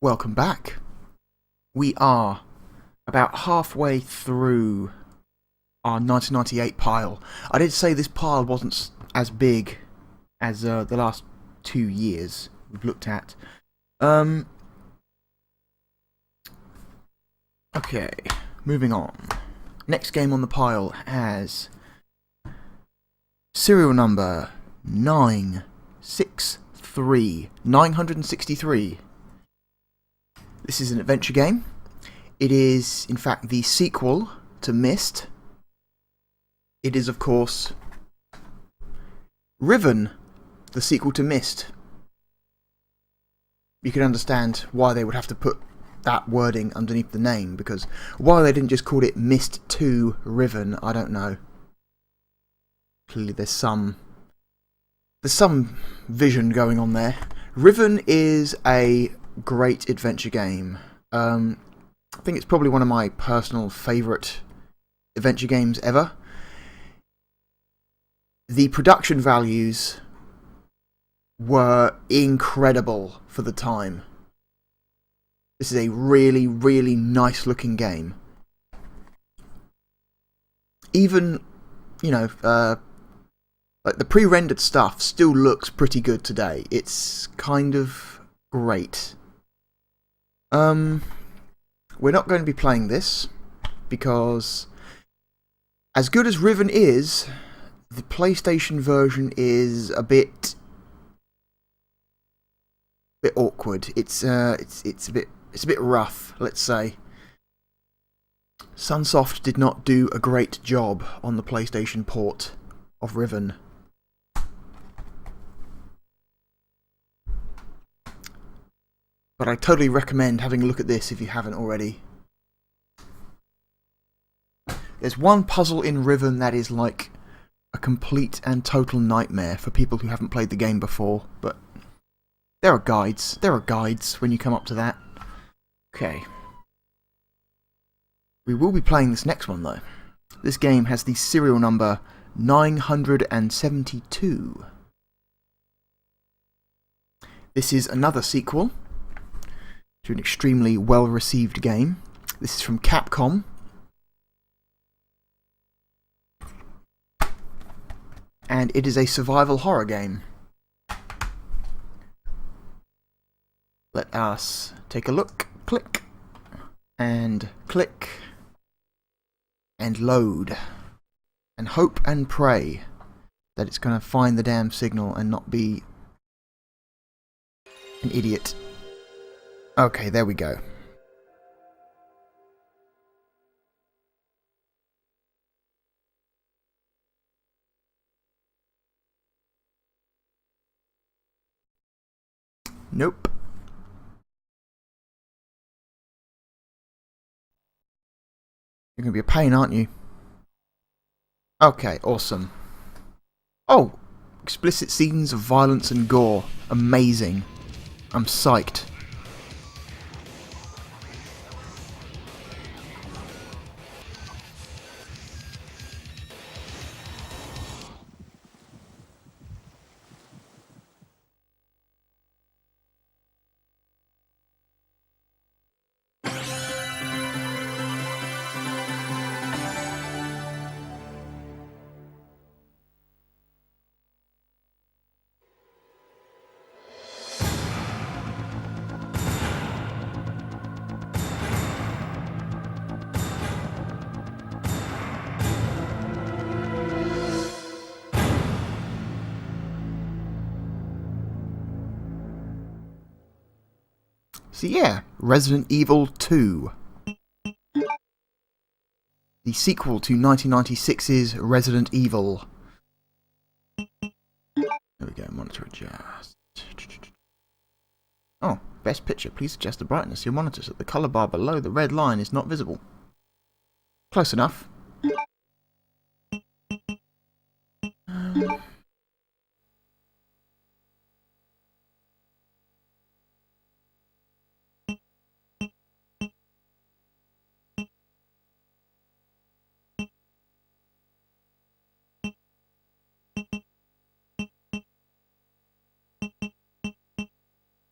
Welcome back. We are about halfway through our 1998 pile. I did say this pile wasn't as big as the last 2 years we've looked at. Okay, moving on. Next game on the pile has serial number 963. This is an adventure game. It is, in fact, the sequel to Myst. It is, of course, Riven, the sequel to Myst. You can understand why they would have to put that wording underneath the name, because why they didn't just call it Myst 2 Riven, I don't know. Clearly there's some vision going on there. Riven is a great adventure game. I think it's probably one of my personal favourite adventure games ever. The production values were incredible for the time. This is a really, really nice looking game. Even, like the pre-rendered stuff still looks pretty good today. It's kind of great. We're not going to be playing this because, as good as Riven is, the PlayStation version is a bit awkward. It's a bit rough, let's say. Sunsoft did not do a great job on the PlayStation port of Riven. But I totally recommend having a look at this if you haven't already. There's one puzzle in Riven that is like a complete and total nightmare for people who haven't played the game before, but there are guides. There are guides when you come up to that. Okay. We will be playing this next one though. This game has the serial number 972. This is another sequel to an extremely well-received game. This is from Capcom. And it is a survival horror game. Let us take a look. Click. And click. And load. And hope and pray that it's going to find the damn signal and not be an idiot. Okay, there we go. Nope. You're going to be a pain, aren't you? Okay, awesome. Oh! Explicit scenes of violence and gore. Amazing. I'm psyched. So yeah, Resident Evil 2. The sequel to 1996's Resident Evil. There we go, monitor adjust. Oh, best picture. Please adjust the brightness of your monitor so that the colour bar below the red line is not visible. Close enough.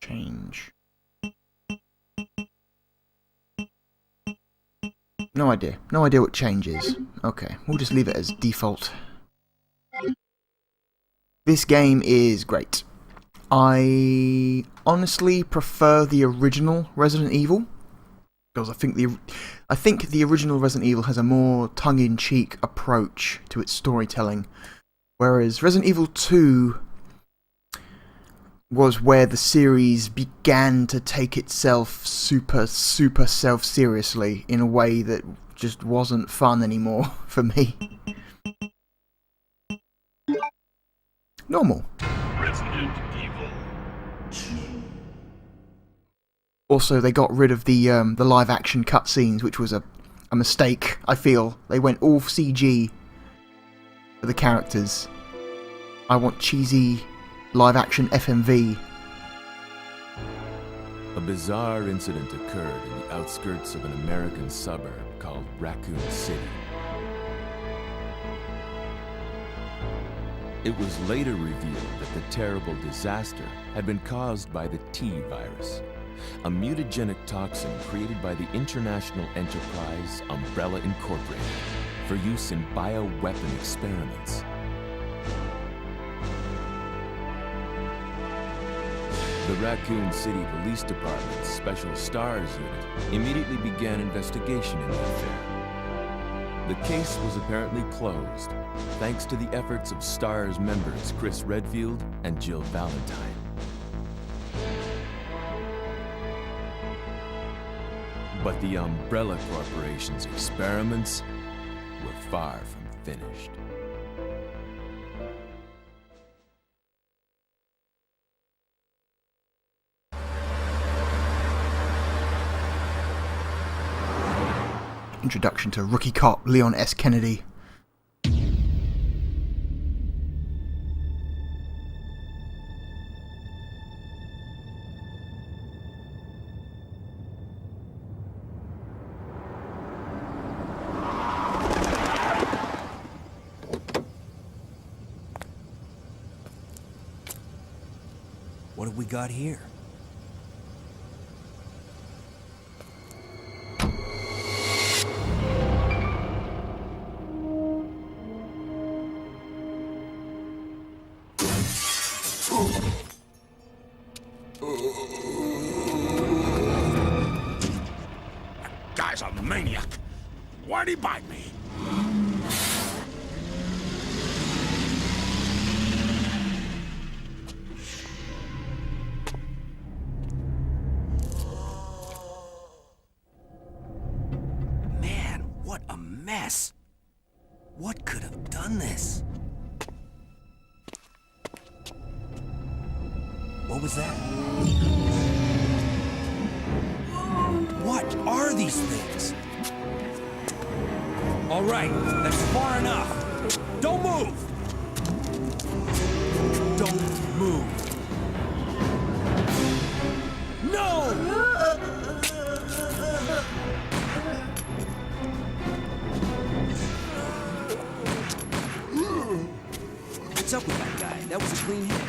Change. No idea. No idea what changes. Okay, we'll just leave it as default. This game is great. I honestly prefer the original Resident Evil, because I think the original Resident Evil has a more tongue-in-cheek approach to its storytelling, whereas Resident Evil 2 was where the series began to take itself super self-seriously in a way that just wasn't fun anymore for me. Normal. Resident Evil 2. Also, they got rid of the live-action cutscenes, which was a mistake, I feel. They went all CG for the characters. I want cheesy live-action FMV. A bizarre incident occurred in the outskirts of an American suburb called Raccoon City. It was later revealed that the terrible disaster had been caused by the T virus, a mutagenic toxin created by the international enterprise Umbrella Incorporated for use in bioweapon experiments. The Raccoon City Police Department's Special Stars Unit immediately began investigation in the affair. The case was apparently closed, thanks to the efforts of STARS members Chris Redfield and Jill Valentine. But the Umbrella Corporation's experiments were far from finished. Introduction to rookie cop Leon S. Kennedy. What have we got here? Guy's a maniac. Why'd he bite me? Man, what a mess! What could have done this? What was that? What are these things? All right, that's far enough. Don't move! Don't move. No! What's up with that guy? That was a clean hit.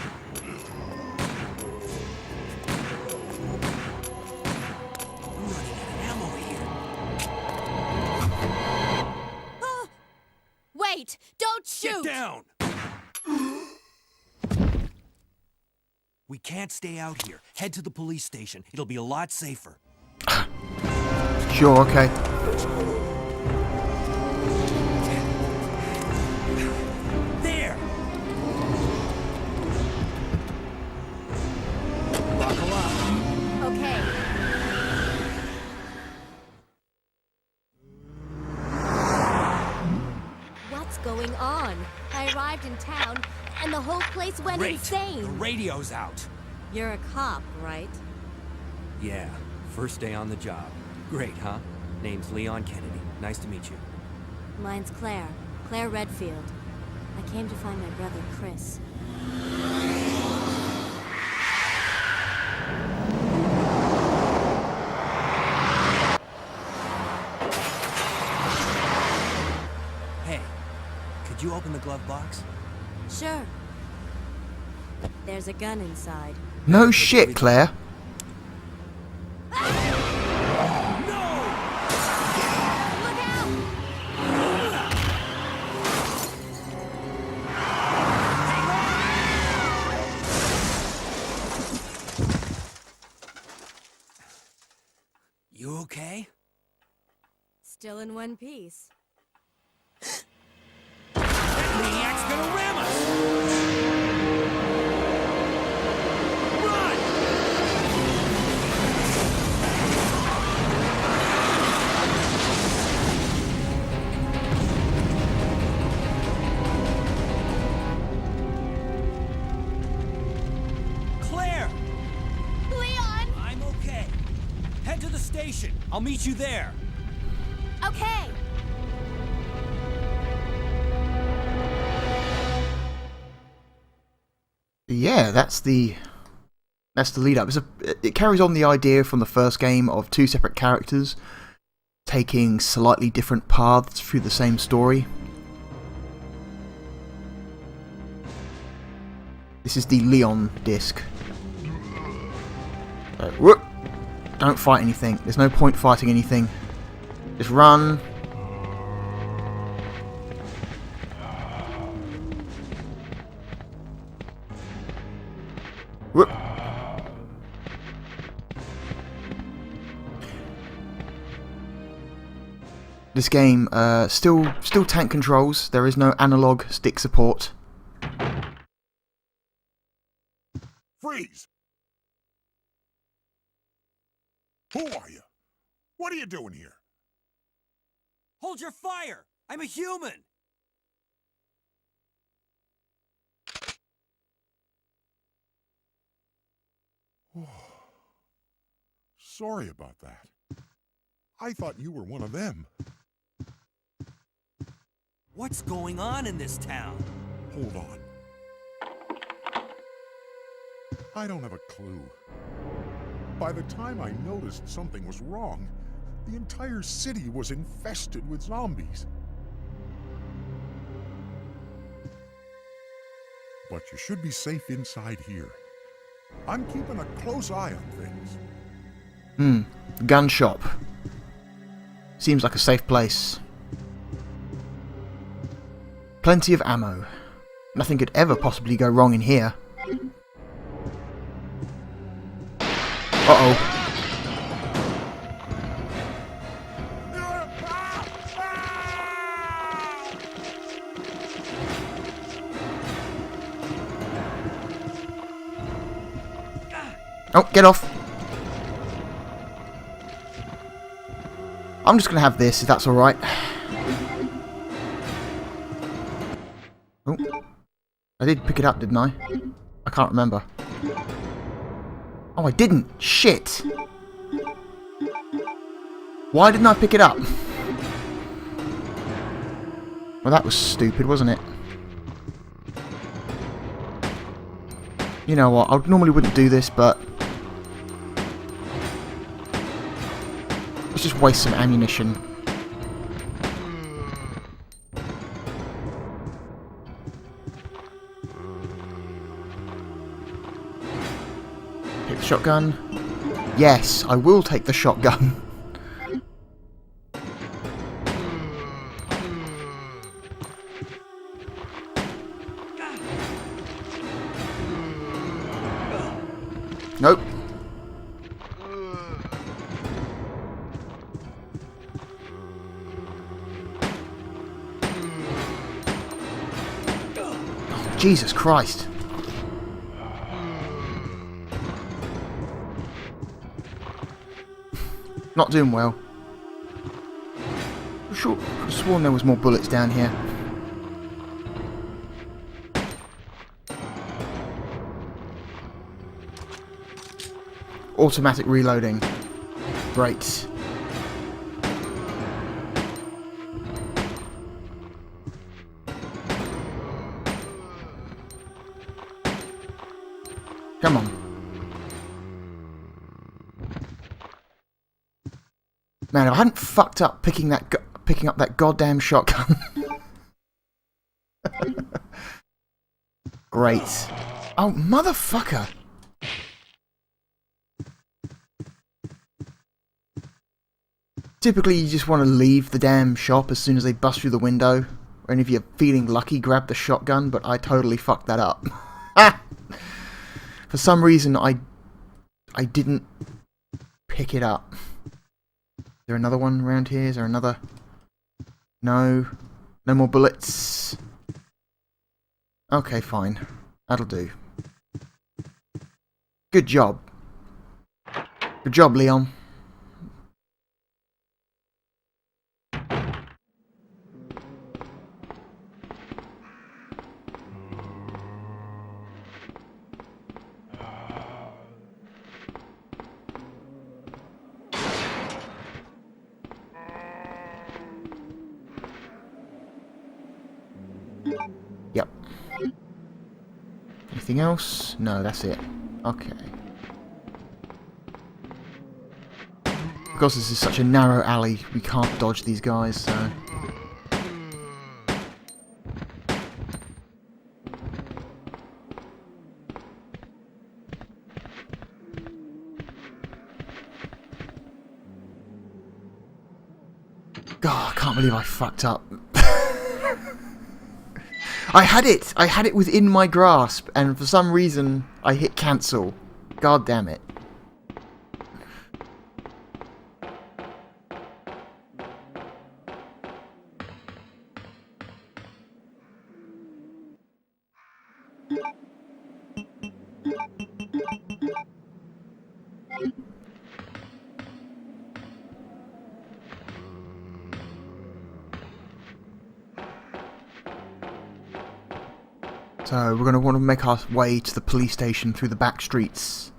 I'm running out of ammo here. Wait! Don't shoot! Get down! We can't stay out here. Head to the police station. It'll be a lot safer. Sure, okay. There! Buckle up. Okay. What's going on? I arrived in town, and the whole place went Great. insane. The radio's out. You're a cop, right? Yeah, first day on the job. Great, huh? Name's Leon Kennedy. Nice to meet you. Mine's Claire. Claire Redfield. I came to find my brother, Chris. Hey, could you open the glove box? Sure. There's a gun inside. No shit, Claire. Look okay? Still in one piece. That maniac's gonna ram us! Run! Claire! Leon! I'm okay. Head to the station. I'll meet you there. Okay. Yeah, that's the lead up. It carries on the idea from the first game of two separate characters taking slightly different paths through the same story. This is the Leon disc. So, whoop! Don't fight anything. There's no point fighting anything. Just run. Whoop. This game, still tank controls. There is no analog stick support. Freeze! Who are you? What are you doing here? Hold your fire! I'm a human! Sorry about that. I thought you were one of them. What's going on in this town? Hold on. I don't have a clue. By the time I noticed something was wrong, the entire city was infested with zombies. But you should be safe inside here. I'm keeping a close eye on things. Gun shop. Seems like a safe place. Plenty of ammo. Nothing could ever possibly go wrong in here. Uh-oh. Oh, get off. I'm just going to have this, if that's alright. Oh. I did pick it up, didn't I? I can't remember. Oh, I didn't. Shit. Why didn't I pick it up? Well, that was stupid, wasn't it? You know what? I normally wouldn't do this, but let's just waste some ammunition. Take the shotgun. Yes, I will take the shotgun. Nope. Oh, Jesus Christ. Not doing well. I'm sure, I could have sworn there was more bullets down here. Automatic reloading. Great. Come on. Man, if I hadn't fucked up picking up that goddamn shotgun. Great. Oh, motherfucker. Typically, you just want to leave the damn shop as soon as they bust through the window. And if you're feeling lucky, grab the shotgun, but I totally fucked that up. For some reason, I didn't pick it up. there another one around here? Is there another? No. No more bullets. Okay, fine. That'll do. Good job. Good job, Leon. Yep. Anything else? No, that's it. Okay. Of course, this is such a narrow alley, we can't dodge these guys, so... God, I can't believe I fucked up. I had it within my grasp, and for some reason, I hit cancel. God damn it. So, we're going to want to make our way to the police station through the back streets.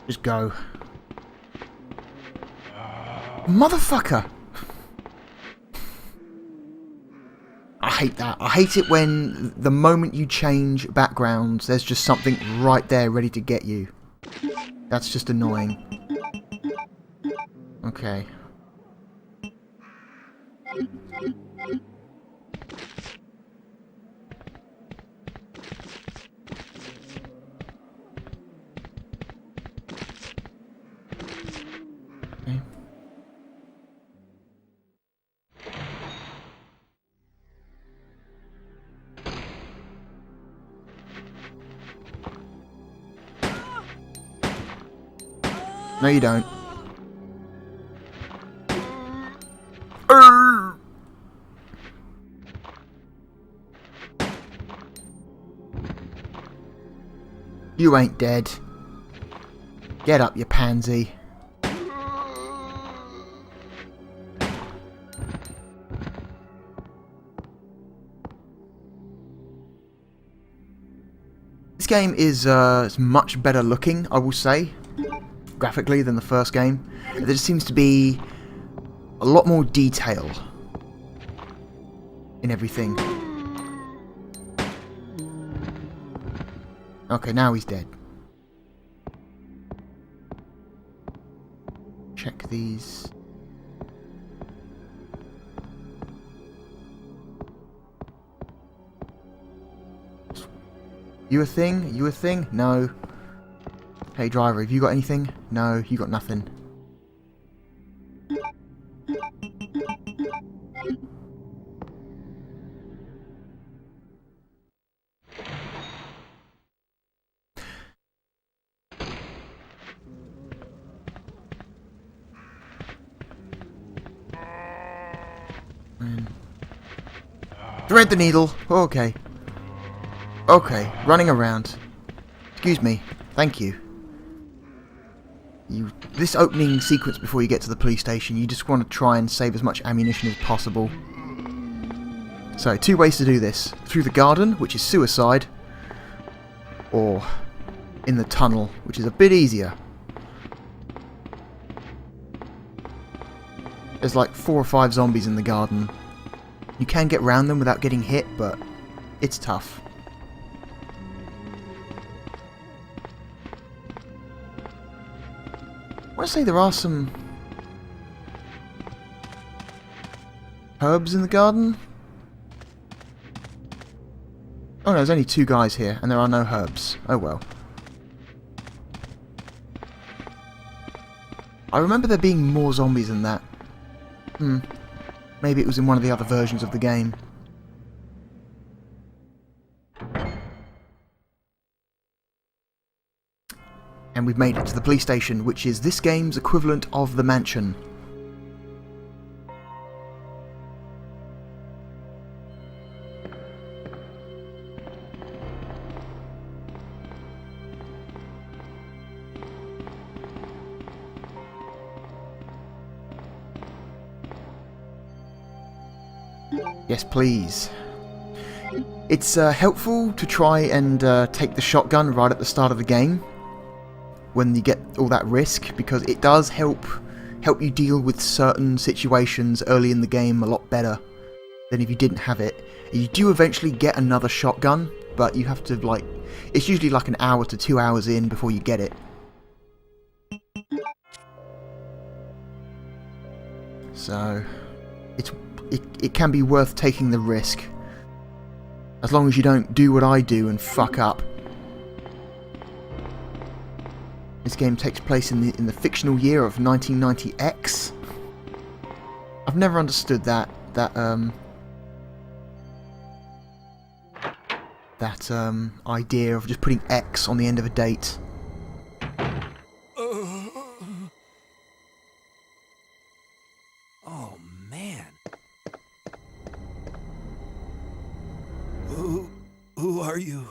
Just go. Motherfucker! I hate that. I hate it when the moment you change backgrounds, there's just something right there ready to get you. That's just annoying. Okay. No, you don't. You ain't dead. Get up, you pansy. This game is much better looking, I will say, graphically than the first game. There just seems to be a lot more detail in everything. Okay, now he's dead. Check these. You a thing? You a thing? No. Hey driver, have you got anything? No, you got nothing. Thread the needle. Okay. Okay, running around. Excuse me. Thank you. This opening sequence before you get to the police station, you just want to try and save as much ammunition as possible. So, two ways to do this. Through the garden, which is suicide, or in the tunnel, which is a bit easier. There's like 4 or 5 zombies in the garden. You can get round them without getting hit, but it's tough. I want to say there are some herbs in the garden. Oh no, there's only 2 guys here, and there are no herbs. Oh well. I remember there being more zombies than that. Maybe it was in one of the other versions of the game. And we've made it to the police station, which is this game's equivalent of the mansion. Yes, please. It's helpful to try and take the shotgun right at the start of the game when you get all that risk, because it does help you deal with certain situations early in the game a lot better than if you didn't have it. You do eventually get another shotgun, but you have to, like, it's usually like an hour to 2 hours in before you get it. So it can be worth taking the risk, as long as you don't do what I do and fuck up. This game takes place in the fictional year of 1990X. I've never understood that idea of just putting X on the end of a date. Oh, man. Who are you?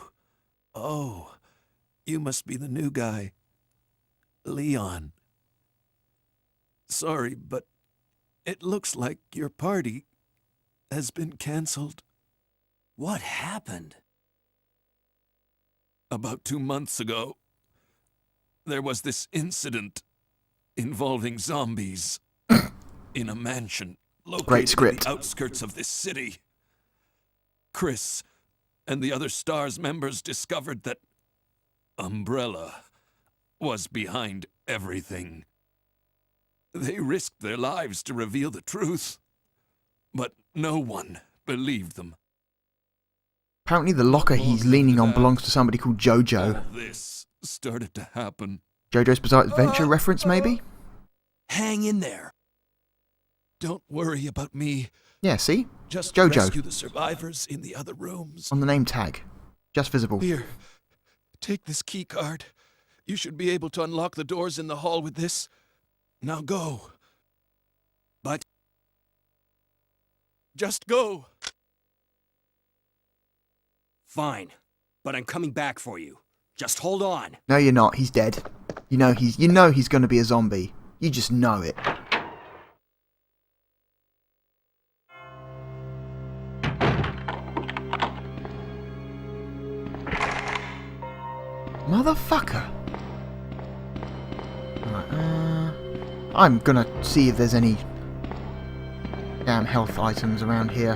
Oh, you must be the new guy. Leon. Sorry, but it looks like your party has been cancelled. What happened? About 2 months ago, there was this incident involving zombies in a mansion located in the outskirts of this city. Chris and the other STARS members discovered that Umbrella was behind everything. They risked their lives to reveal the truth, but no one believed them. Apparently the locker he's leaning on belongs to somebody called Jojo. All this started to happen. Jojo's Bizarre Adventure reference, maybe? Hang in there. Don't worry about me. Yeah, see? Just Jojo. rescue the survivors in the other rooms. On the name tag. Just visible. Here, take this key card. You should be able to unlock the doors in the hall with this. Now go. But... just go. Fine. But I'm coming back for you. Just hold on. No, you're not. He's dead. You know he's going to be a zombie. You just know it. Motherfucker. Right, I'm gonna see if there's any damn health items around here.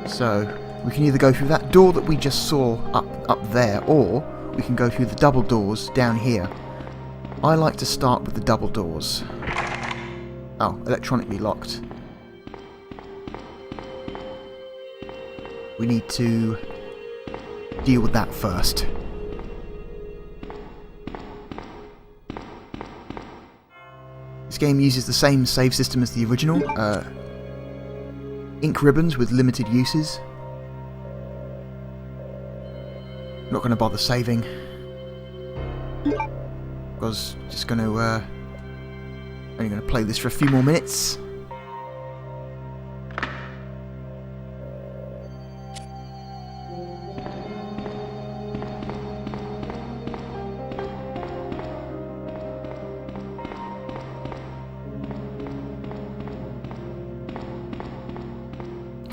So, we can either go through that door that we just saw up there, or we can go through the double doors down here. I like to start with the double doors. Oh, electronically locked. We need to deal with that first. This game uses the same save system as the original. Ink ribbons with limited uses. Not going to bother saving, because just going to only going to play this for a few more minutes.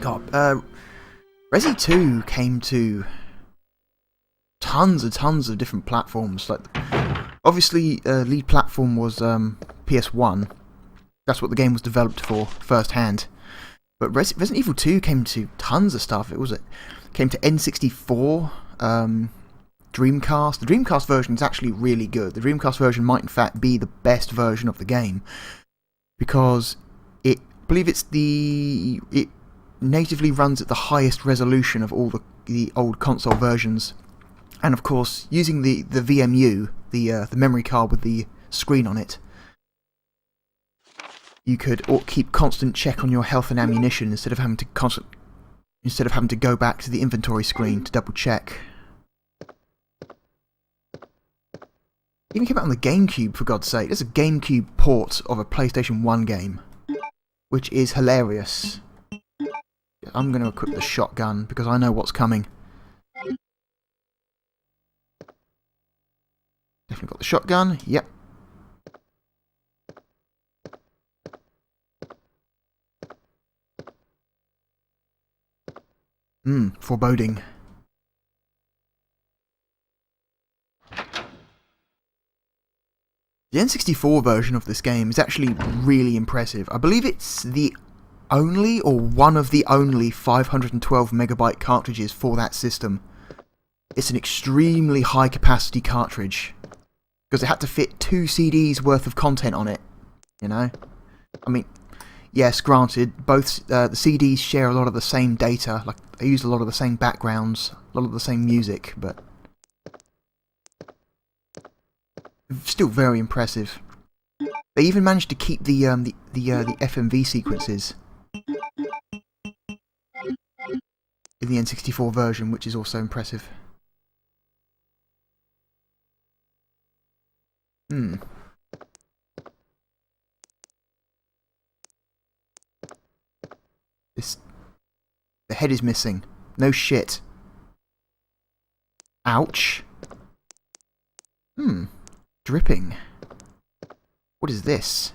God, Resi 2 came to tons of different platforms. Like, obviously, lead platform was PS1. That's what the game was developed for firsthand. But Resident Evil 2 came to tons of stuff. It came to N64, Dreamcast. The Dreamcast version is actually really good. The Dreamcast version might in fact be the best version of the game, because I believe it natively runs at the highest resolution of all the old console versions, and of course using the VMU, the memory card with the screen on it, you could keep constant check on your health and ammunition instead of having to go back to the inventory screen to double check. Even came out on the GameCube, for God's sake. There's a GameCube port of a PlayStation 1 game, which is hilarious. I'm going to equip the shotgun because I know what's coming. Definitely got the shotgun. Yep. Foreboding. The N64 version of this game is actually really impressive. I believe it's the only, or one of the only, 512 megabyte cartridges for that system. It's an extremely high capacity cartridge, because it had to fit 2 CDs worth of content on it, you know? I mean, yes, granted, both the CDs share a lot of the same data, like they use a lot of the same backgrounds, a lot of the same music, but still very impressive. They even managed to keep the FMV sequences in the N64 version, which is also impressive. The head is missing. No shit. Ouch. Dripping. What is this?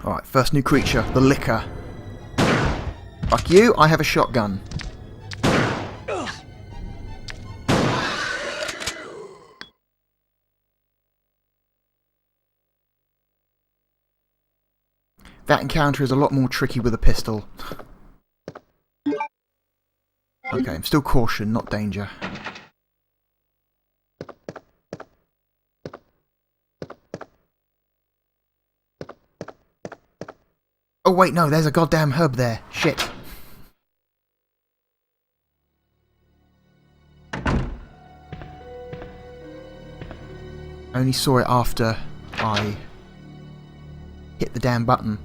Alright, first new creature, the Licker. Fuck you, I have a shotgun. That encounter is a lot more tricky with a pistol. Okay, I'm still caution, not danger. Oh wait, no, there's a goddamn hub there. Shit. I only saw it after I hit the damn button.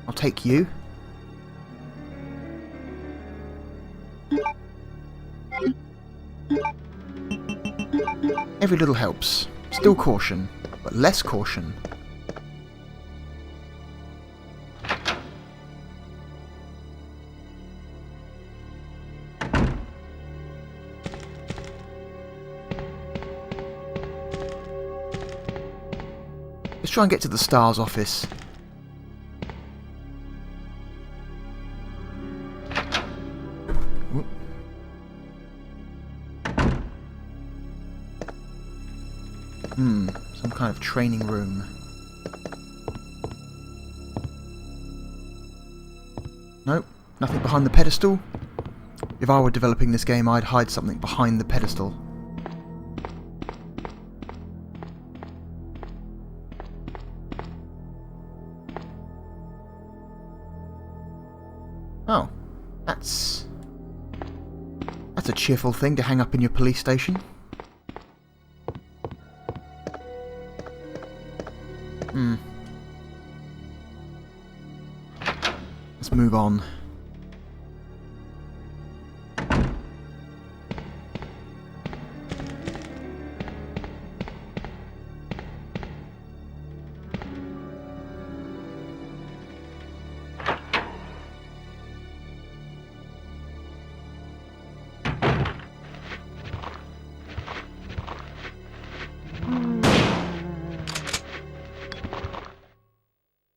I'll take you. Every little helps. Still caution, but less caution. Let's try and get to the STARS office. Some kind of training room. Nope, nothing behind the pedestal. If I were developing this game, I'd hide something behind the pedestal. Oh, that's a cheerful thing to hang up in your police station. Let's move on.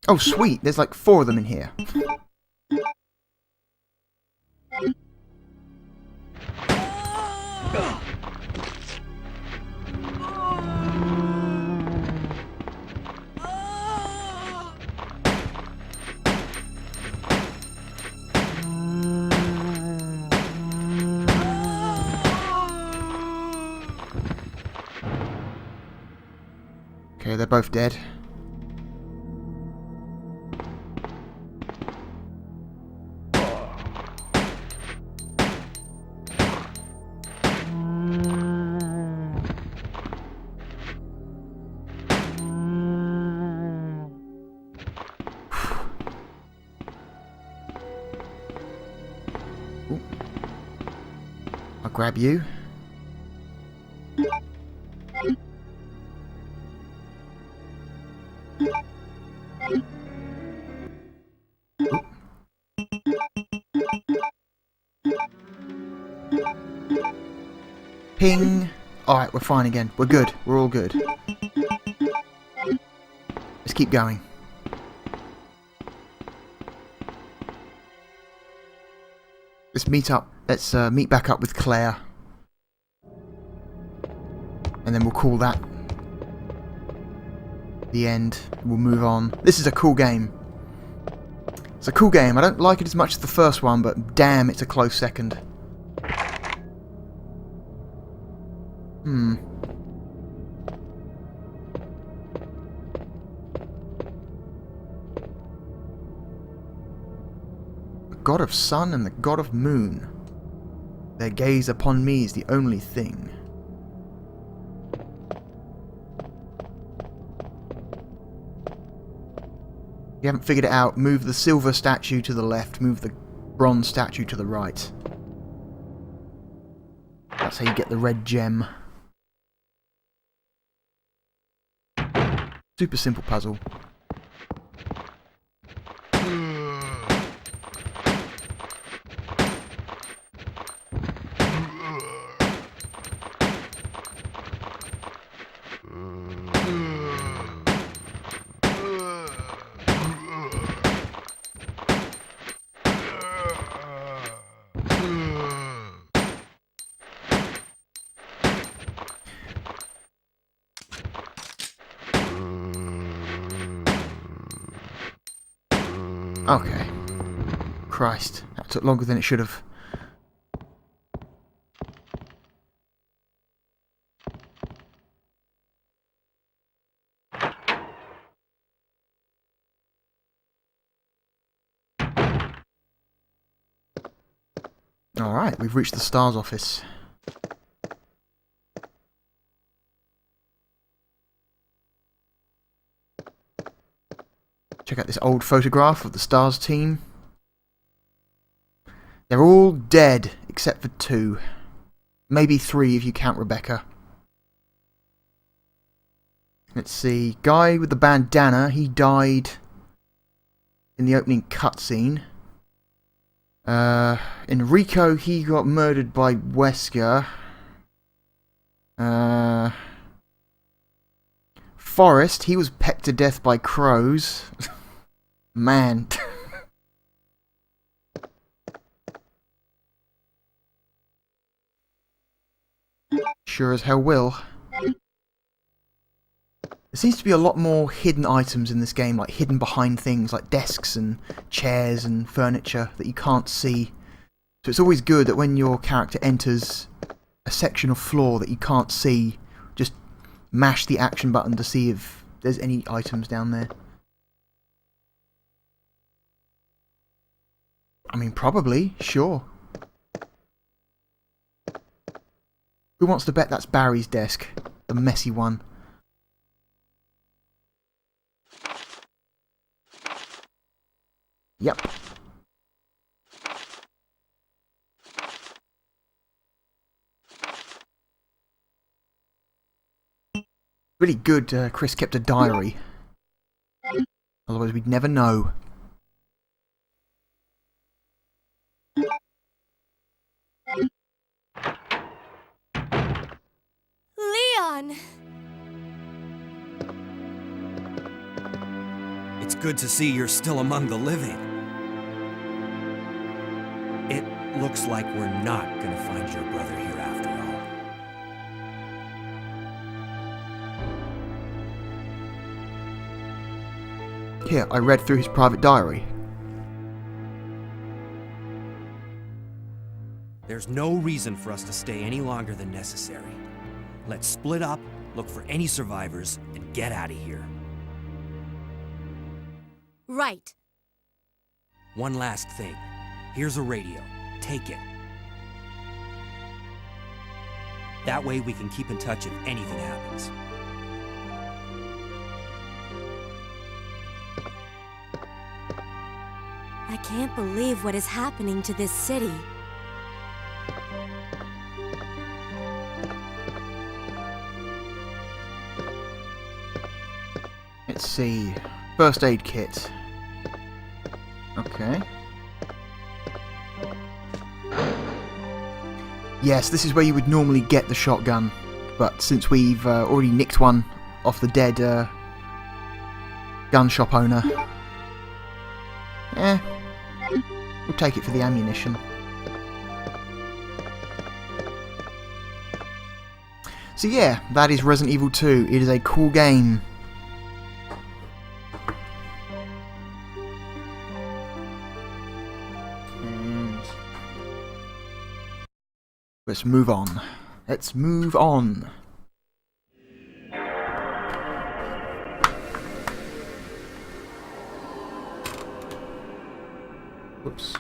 Oh sweet, there's like 4 of them in here. Okay, they're both dead. Ooh. I'll grab you. Ping! Alright, we're fine again. We're good. We're all good. Let's keep going. Let's meet up. Let's meet back up with Claire. And then we'll call that the end. We'll move on. This is a cool game. It's a cool game. I don't like it as much as the first one, but damn, it's a close second. The god of sun and the god of moon. Their gaze upon me is the only thing. If you haven't figured it out, move the silver statue to the left, move the bronze statue to the right. That's how you get the red gem. Super simple puzzle. Okay. Christ, that took longer than it should have. Alright, we've reached the STARS office. Check out this old photograph of the STARS team. They're all dead, except for 2. Maybe 3 if you count Rebecca. Let's see. Guy with the bandana, he died in the opening cutscene. Enrico, he got murdered by Wesker. Forrest, he was pecked to death by crows. Man. Sure as hell will. There seems to be a lot more hidden items in this game, like hidden behind things like desks and chairs and furniture that you can't see. So it's always good that when your character enters a section of floor that you can't see, just mash the action button to see if there's any items down there. I mean, probably, sure. Who wants to bet that's Barry's desk? The messy one. Yep. Really good Chris kept a diary. Otherwise we'd never know. Leon! It's good to see you're still among the living. It looks like we're not gonna find your brother here after all. Here, I read through his private diary. There's no reason for us to stay any longer than necessary. Let's split up look for any survivors, and get out of here. Right. One last thing. Here's a radio. Take it. That way we can keep in touch if anything happens. I can't believe what is happening to this city. Let's see. First aid kit. Okay. Yes, this is where you would normally get the shotgun, but since we've already nicked one off the dead gun shop owner, we'll take it for the ammunition. So yeah, that is Resident Evil 2. It is a cool game. Let's move on. Let's move on. Whoops.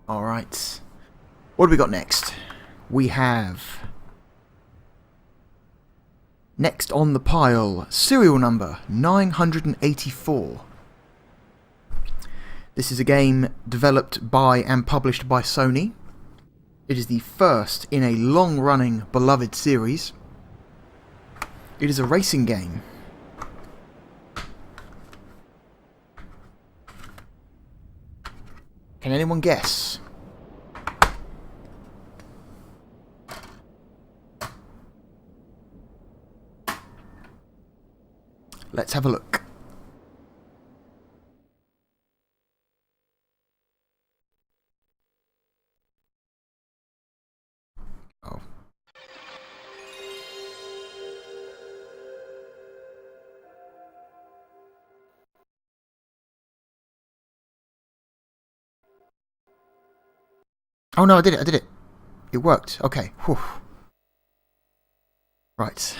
Alright. What do we got next? We have... Next on the pile, serial number 984. This is a game developed by and published by Sony. It is the first in a long-running, beloved series. It is a racing game. Can anyone guess? Let's have a look. Oh. Oh no, I did it. It worked. Okay. Whew. Right.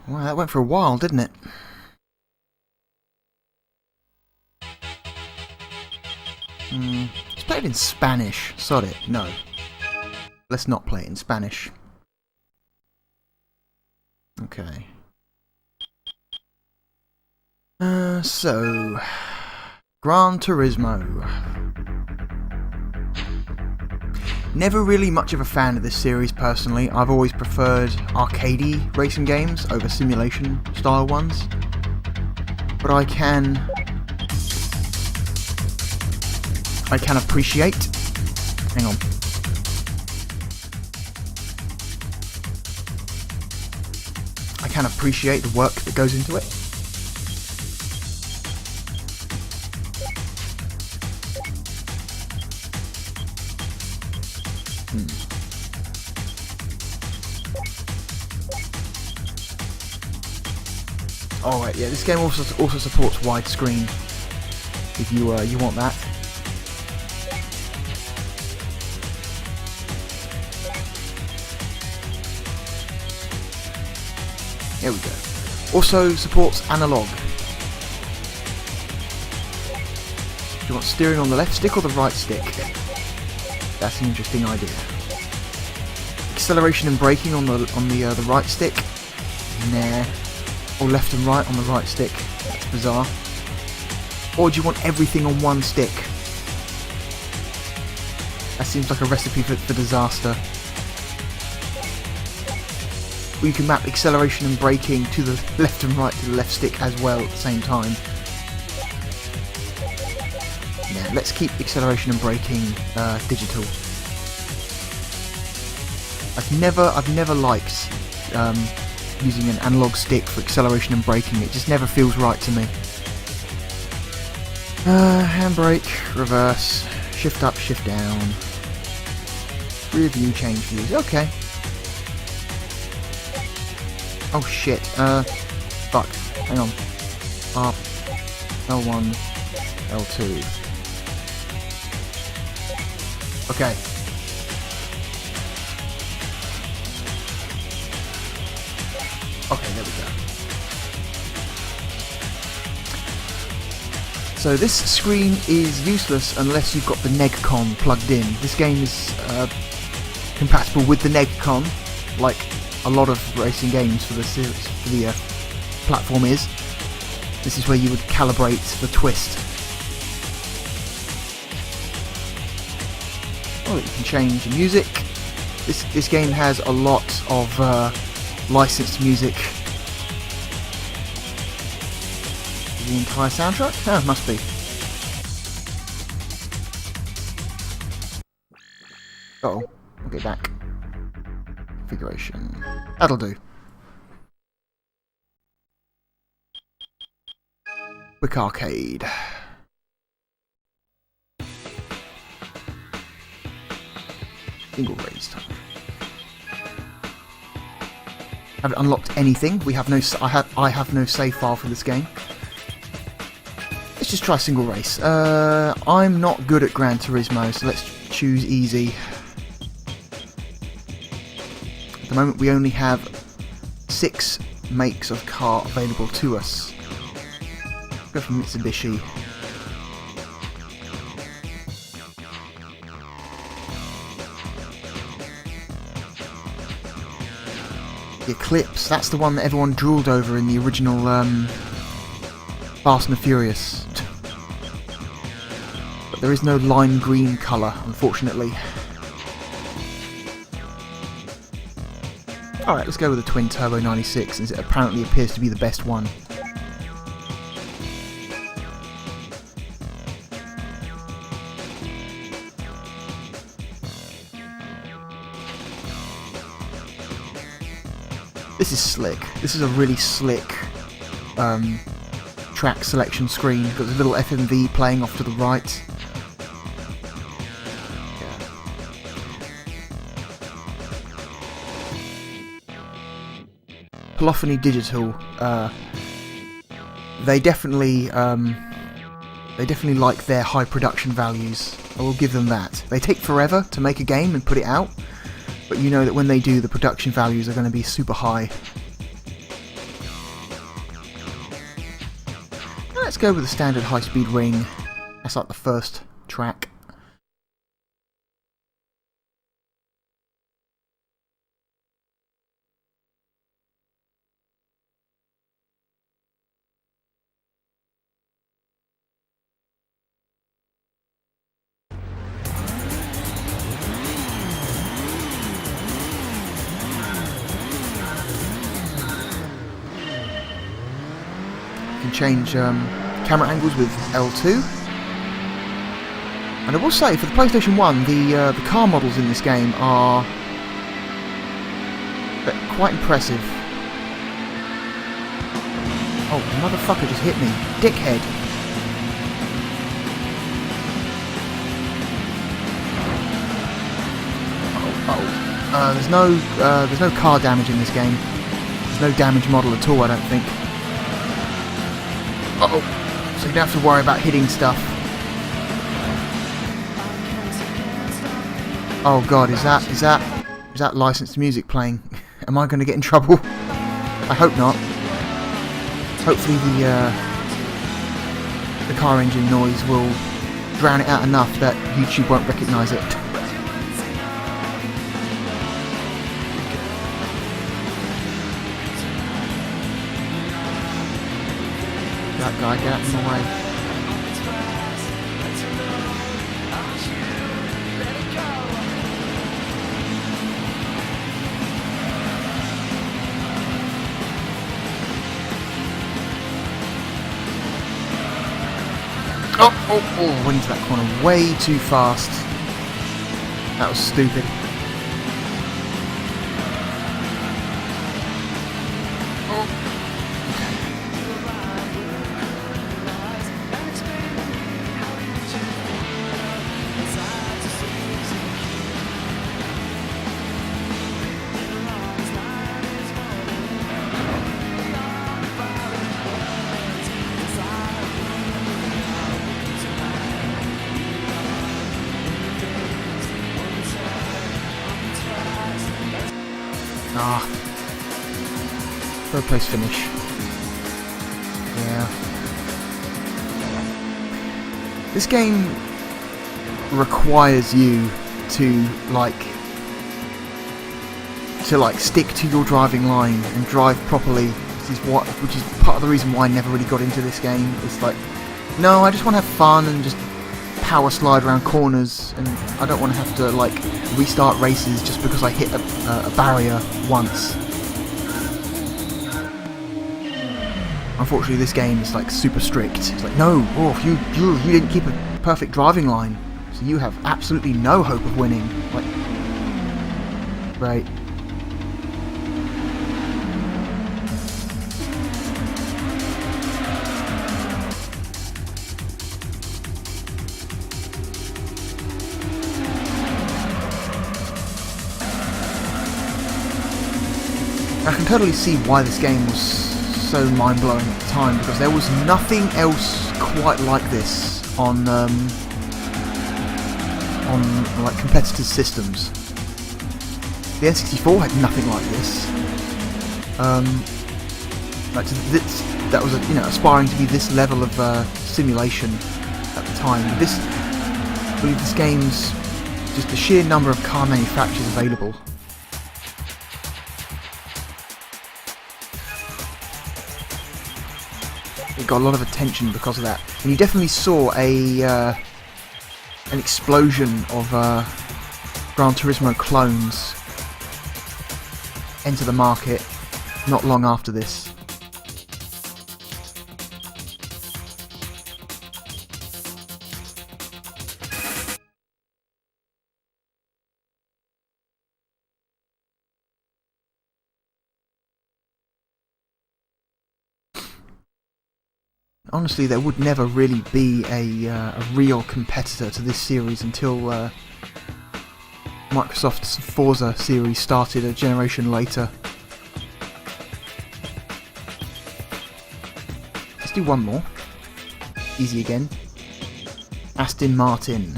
Wow, that went for a while, didn't it? Let's play it in Spanish. Sod it. No. Let's not play it in Spanish. Okay. So... Gran Turismo. Never really much of a fan of this series personally. I've always preferred arcadey racing games over simulation style ones. But I can appreciate... Hang on. I can appreciate the work that goes into it. Alright, yeah, this game also supports widescreen if you want that. There we go. Also supports analog. Do you want steering on the left stick or the right stick? That's an interesting idea. Acceleration and braking on the right stick? Nah. Or left and right on the right stick? That's bizarre. Or do you want everything on one stick? That seems like a recipe for disaster. Or you can map acceleration and braking to the left and right to the left stick as well at the same time. Yeah, let's keep acceleration and braking digital. I've never liked using an analog stick for acceleration and braking. It just never feels right to me. Handbrake, reverse, shift up, shift down, rear view, change views. Okay. Oh shit. Fuck. Hang on. Up. L1. L2. Okay. Okay, there we go. So this screen is useless unless you've got the NegCon plugged in. This game is compatible with the NegCon, like a lot of racing games for the platform is. This is where you would calibrate the twist. Oh, you can change the music. This game has a lot of licensed music. The entire soundtrack? Oh, must be. Uh-oh. We'll get back. Configuration. That'll do. Quick arcade. Single race time. Haven't unlocked anything. We have no. I have no save file for this game. Let's just try single race. I'm not good at Gran Turismo, so let's choose easy. At the moment, we only have 6 makes of car available to us. Go for Mitsubishi. The Eclipse, that's the one that everyone drooled over in the original Fast and the Furious. But there is no lime green colour, unfortunately. Alright, let's go with the Twin Turbo 96, since it apparently appears to be the best one. This is slick. This is a really slick track selection screen. Got a little FMV playing off to the right. Polyphony Digital. They definitely like their high production values. I will give them that. They take forever to make a game and put it out. But you know that when they do, the production values are going to be super high. let's go with the standard high-speed ring. That's like the first track. You can change camera angles with L2. And I will say, for the PlayStation 1, the car models in this game are quite impressive. Oh, the motherfucker just hit me. Dickhead. There's no car damage in this game. There's no damage model at all, I don't think. Uh-oh. So you don't have to worry about hitting stuff. Oh god, is that licensed music playing? Am I going to get in trouble? I hope not. Hopefully the car engine noise will drown it out enough that YouTube won't recognise it. That guy, get out of my way. Oh, went into that corner way too fast. That was stupid. Third place finish. Yeah. This game requires you to stick to your driving line and drive properly. Which is part of the reason why I never really got into this game. It's like, no, I just want to have fun and just power slide around corners, and I don't want to have to restart races just because I hit a barrier once. Unfortunately, this game is super strict. It's like, no, you didn't keep a perfect driving line, so you have absolutely no hope of winning. Right. I can totally see why this game was so mind-blowing at the time, because there was nothing else quite like this on competitors' systems. The N64 had nothing like this. That was aspiring to be this level of simulation at the time. I believe this game's just the sheer number of car manufacturers available. It got a lot of attention because of that, and you definitely saw an explosion of Gran Turismo clones enter the market not long after this. Honestly, there would never really be a real competitor to this series until Microsoft's Forza series started a generation later. Let's do one more. Easy again. Aston Martin.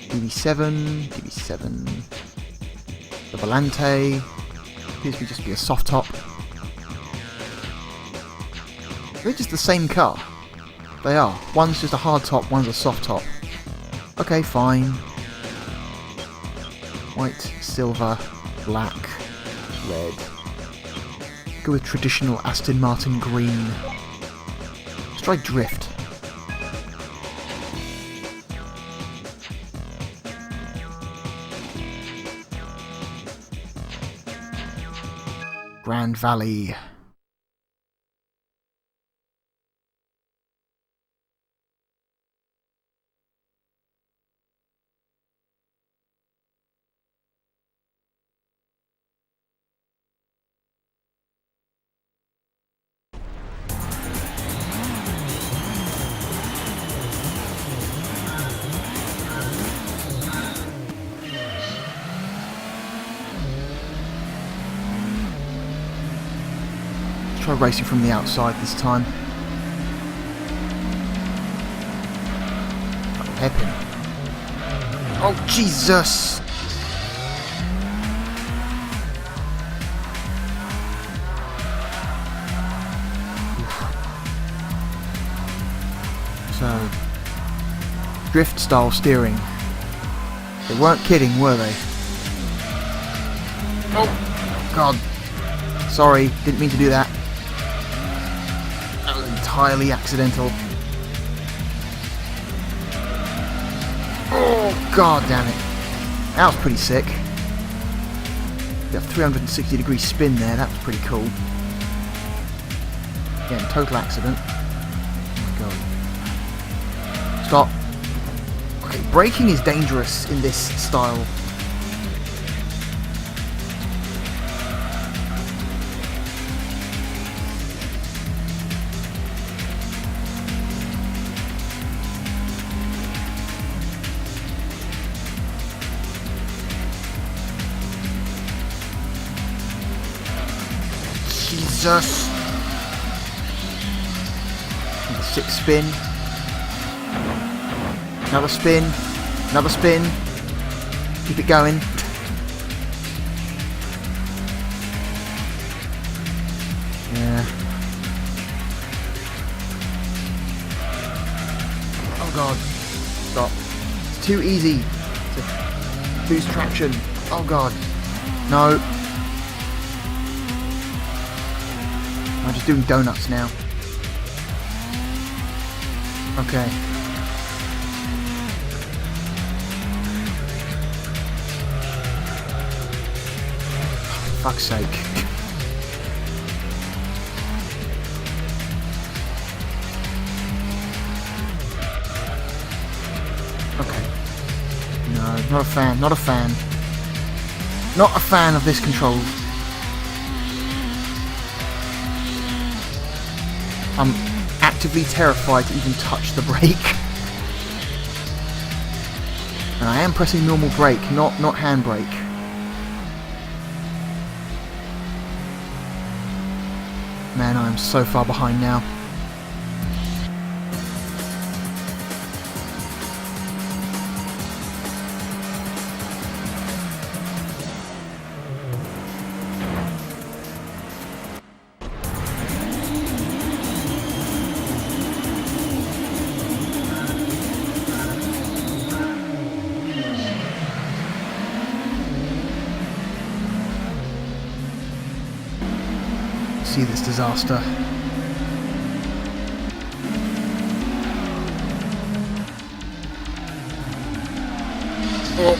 DB7. The Volante. Appears to just be a soft top. They're just the same car. They are. One's just a hard top, one's a soft top. Okay, fine. White, silver, black, red. Go with traditional Aston Martin green. Let's try drift. Grand Valley. Try racing from the outside this time. Oh, hairpin. Oh, Jesus! So, drift style steering. They weren't kidding, were they? Oh, God. Sorry, didn't mean to do that. That was entirely accidental. Oh, God damn it. That was pretty sick. Got a 360-degree spin there, that was pretty cool. Again, total accident. Oh my God. Stop. Okay, braking is dangerous in this style. Jesus. And 6 spin. Another spin. Another spin. Keep it going. Yeah. Oh God. Stop. It's too easy to lose traction. Oh God. No. I'm just doing donuts now. Okay. For fuck's sake. Okay. No, not a fan, not a fan. Not a fan of this control. I'm actively terrified to even touch the brake. And I am pressing normal brake, not handbrake. Man, I am so far behind now. See this disaster. Oh.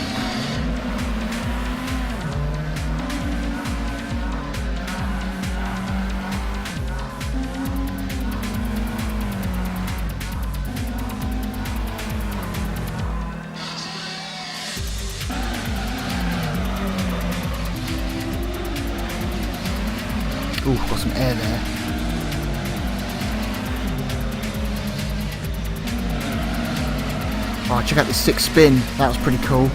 Ooh, got some air there. Oh, check out this 6 spin. That was pretty cool.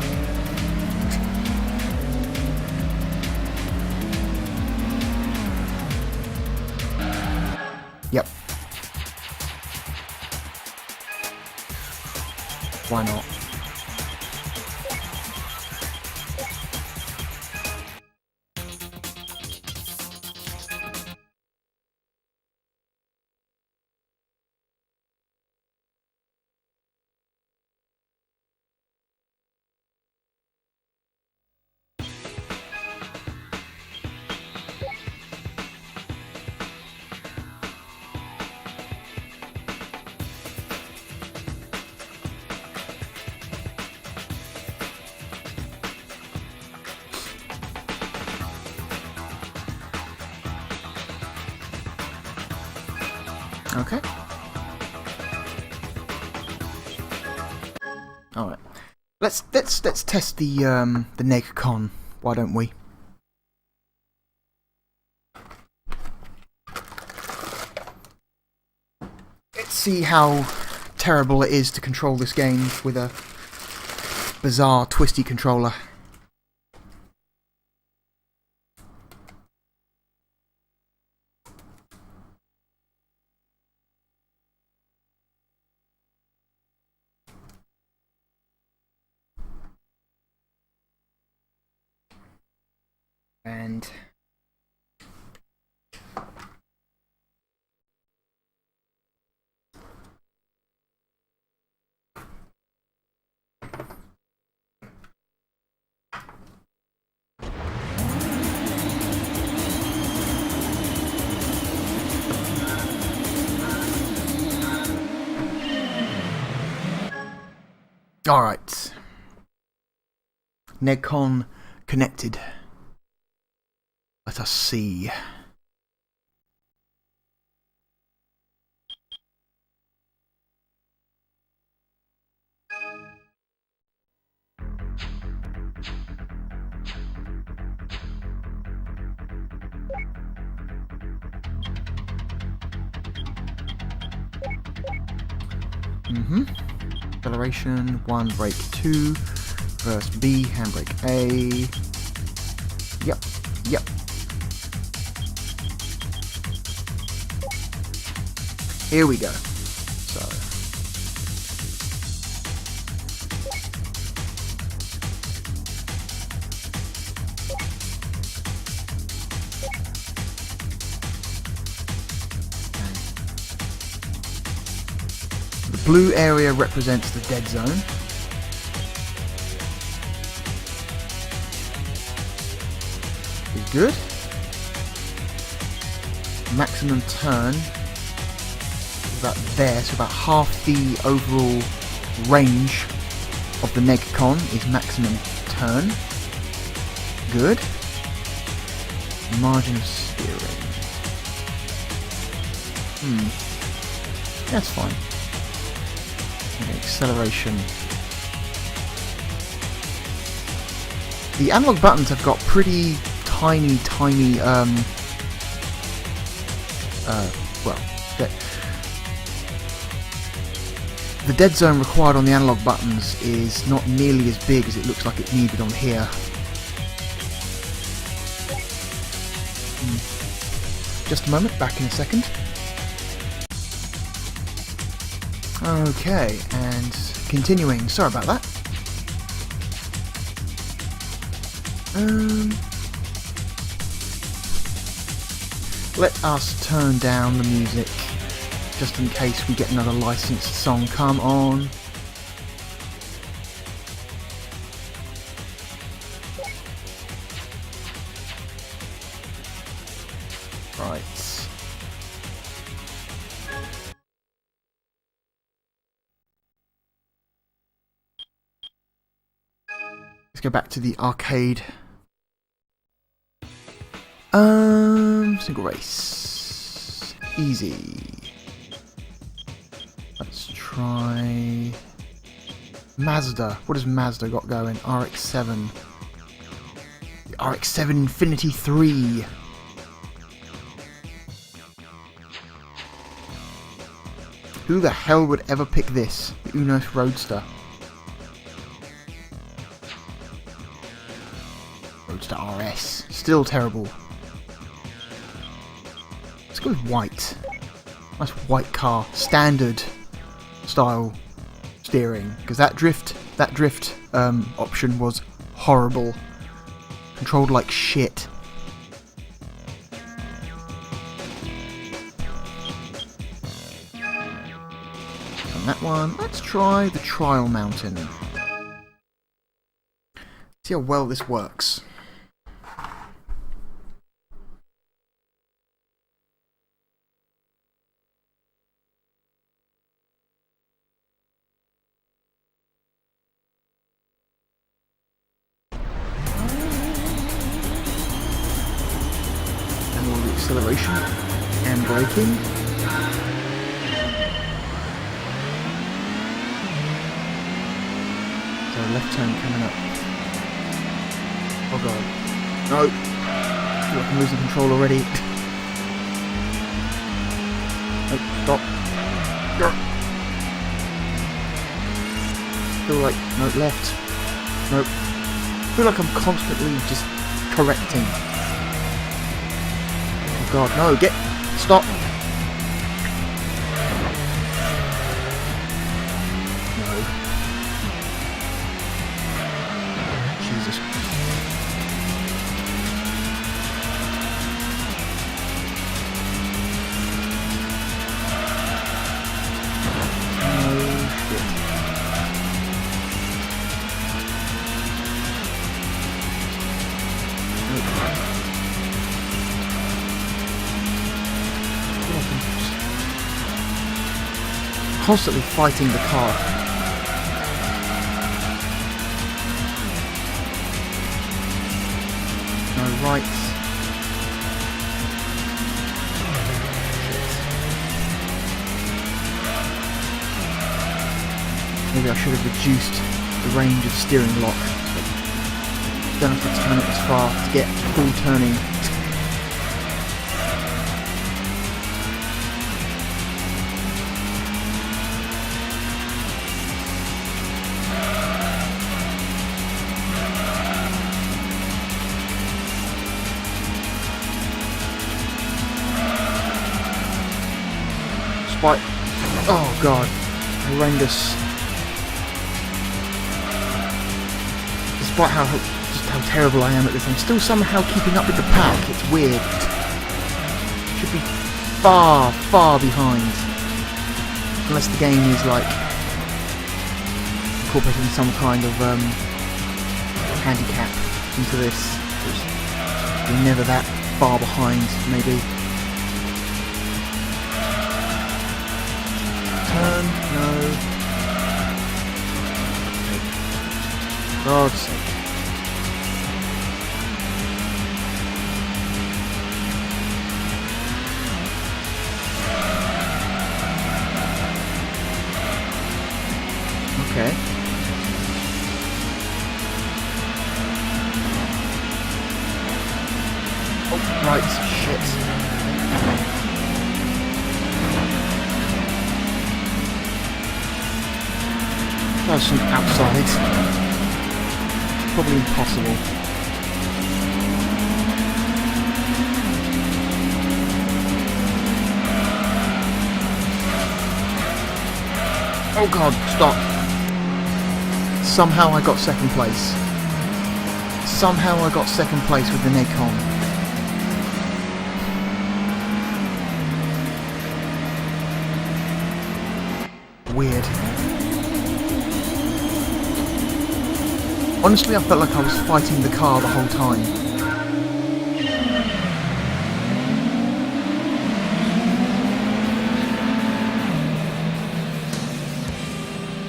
Yep. Why not? Okay. All right. Let's test the NegCon. Why don't we? Let's see how terrible it is to control this game with a bizarre, twisty controller. And all right. NegCon connected. Let us see. Acceleration, 1, brake 2, reverse B, handbrake A. Yep. Here we go. So. The blue area represents the dead zone. Is good. Maximum turn. About there, so about half the overall range of the NegCon is maximum turn. Good. Margin of steering. That's fine. Okay, acceleration. The analog buttons have got pretty tiny, the dead zone required on the analog buttons is not nearly as big as it looks like it needed on here. Just a moment, back in a second. Okay, and continuing. Sorry about that. Let us turn down the music, just in case we get another licensed song. Come on. Right. Let's go back to the arcade. Single race. Easy. Let's try Mazda. What has Mazda got going? RX-7. The RX-7 Infinity 3. Who the hell would ever pick this? The Unos Roadster. Roadster RS. Still terrible. Let's go with white. Nice white car. Standard style steering. Because that drift option was horrible. Controlled like shit. On that one, let's try the Trial Mountain. See how well this works. Acceleration and braking. left turn coming up. Oh god. No! I feel like I'm losing control already. No, stop. Feel like, no, left. Nope. Feel like I'm constantly just correcting. Oh god, no, stop. No. Jesus. Constantly fighting the car. No rights. Maybe I should have reduced the range of steering lock. Don't have to turn it as far to get full turning. Oh god, horrendous. Despite how terrible I am at this, I'm still somehow keeping up with the pack. It's weird. Should be far, far behind. Unless the game is like incorporating some kind of handicap into this. We're never that far behind, maybe. Turn, no. God's sake. Okay. Oh, right, shit. That's from outside. Probably impossible. Oh god, stop. Somehow I got second place. Somehow I got second place with the Nikon. Weird. Honestly, I felt like I was fighting the car the whole time.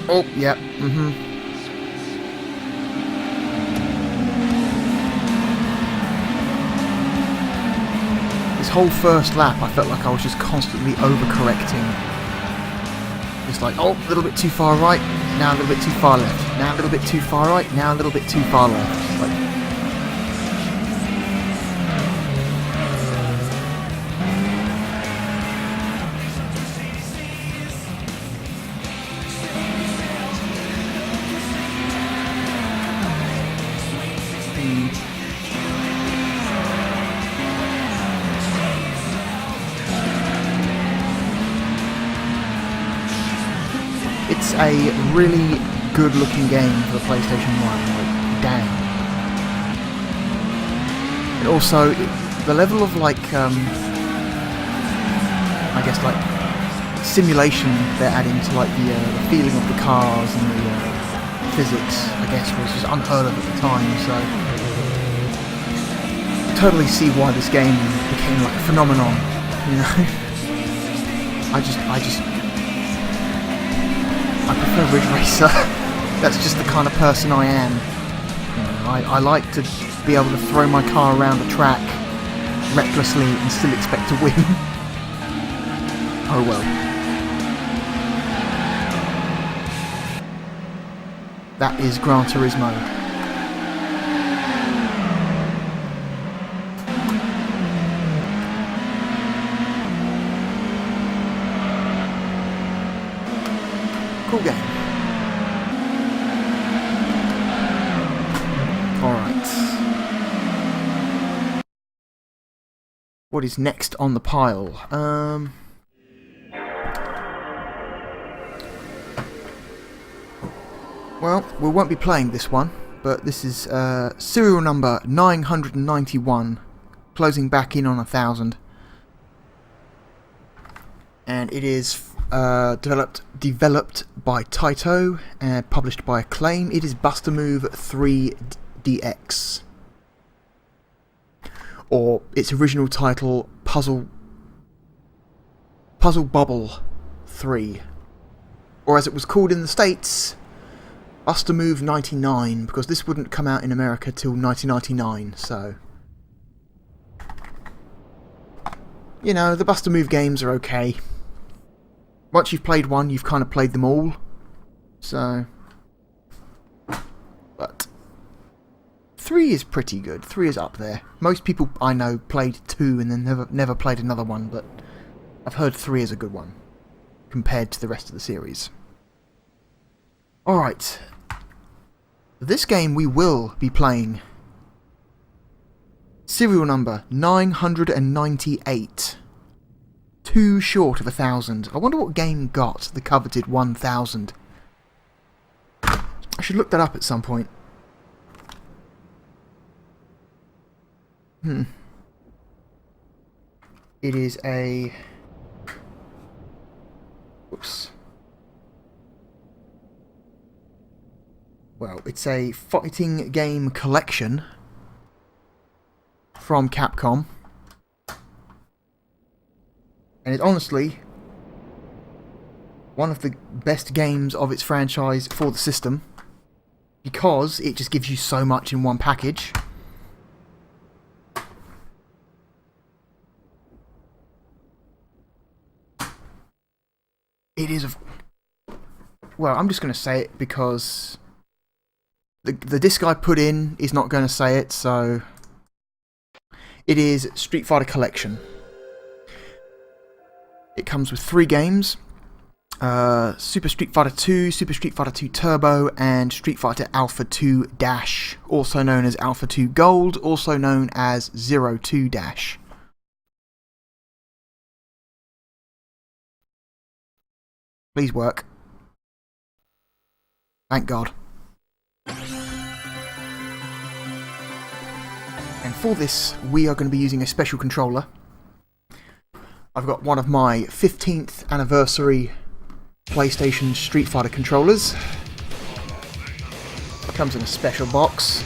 Oh, yeah, This whole first lap, I felt like I was just constantly overcorrecting. It's like, oh, a little bit too far right, now a little bit too far left, now a little bit too far right, now a little bit too far left. It's like, It's a really good-looking game for the PlayStation 1, like, damn. And also, the level of, like, I guess, like, simulation they're adding to, like, the feeling of the cars and the physics, I guess, was just unheard of at the time, so I totally see why this game became, like, a phenomenon, you know? I prefer Ridge Racer. That's just the kind of person I am. You know, I like to be able to throw my car around the track recklessly and still expect to win. Oh well. That is Gran Turismo. Cool game. Alright. What is next on the pile? Well, we won't be playing this one, but this is serial number 991, closing back in on 1,000. And it is developed by Taito and published by Acclaim. It is Buster Move 3DX, or its original title, Puzzle Bubble 3, or as it was called in the States, Buster Move 99, because this wouldn't come out in America till 1999. So, you know, the Buster Move games are okay. Once you've played one, you've kind of played them all. So, but 3 is pretty good. 3 is up there. Most people I know played 2 and then never played another one, but I've heard 3 is a good one compared to the rest of the series. Alright. This game we will be playing serial number 998. Too short of 1,000. I wonder what game got the coveted 1,000. I should look that up at some point. It is a... Whoops. Well, it's a fighting game collection from Capcom. And it's honestly one of the best games of its franchise for the system, because it just gives you so much in one package. It is a... Well, I'm just going to say it because the disc I put in is not going to say it, so... It is Street Fighter Collection. It comes with 3 games. Super Street Fighter 2, Super Street Fighter 2 Turbo, and Street Fighter Alpha 2 Dash, also known as Alpha 2 Gold, also known as 02 Dash. Please work. Thank God. And for this, we are going to be using a special controller. I've got one of my 15th anniversary PlayStation Street Fighter controllers. It comes in a special box.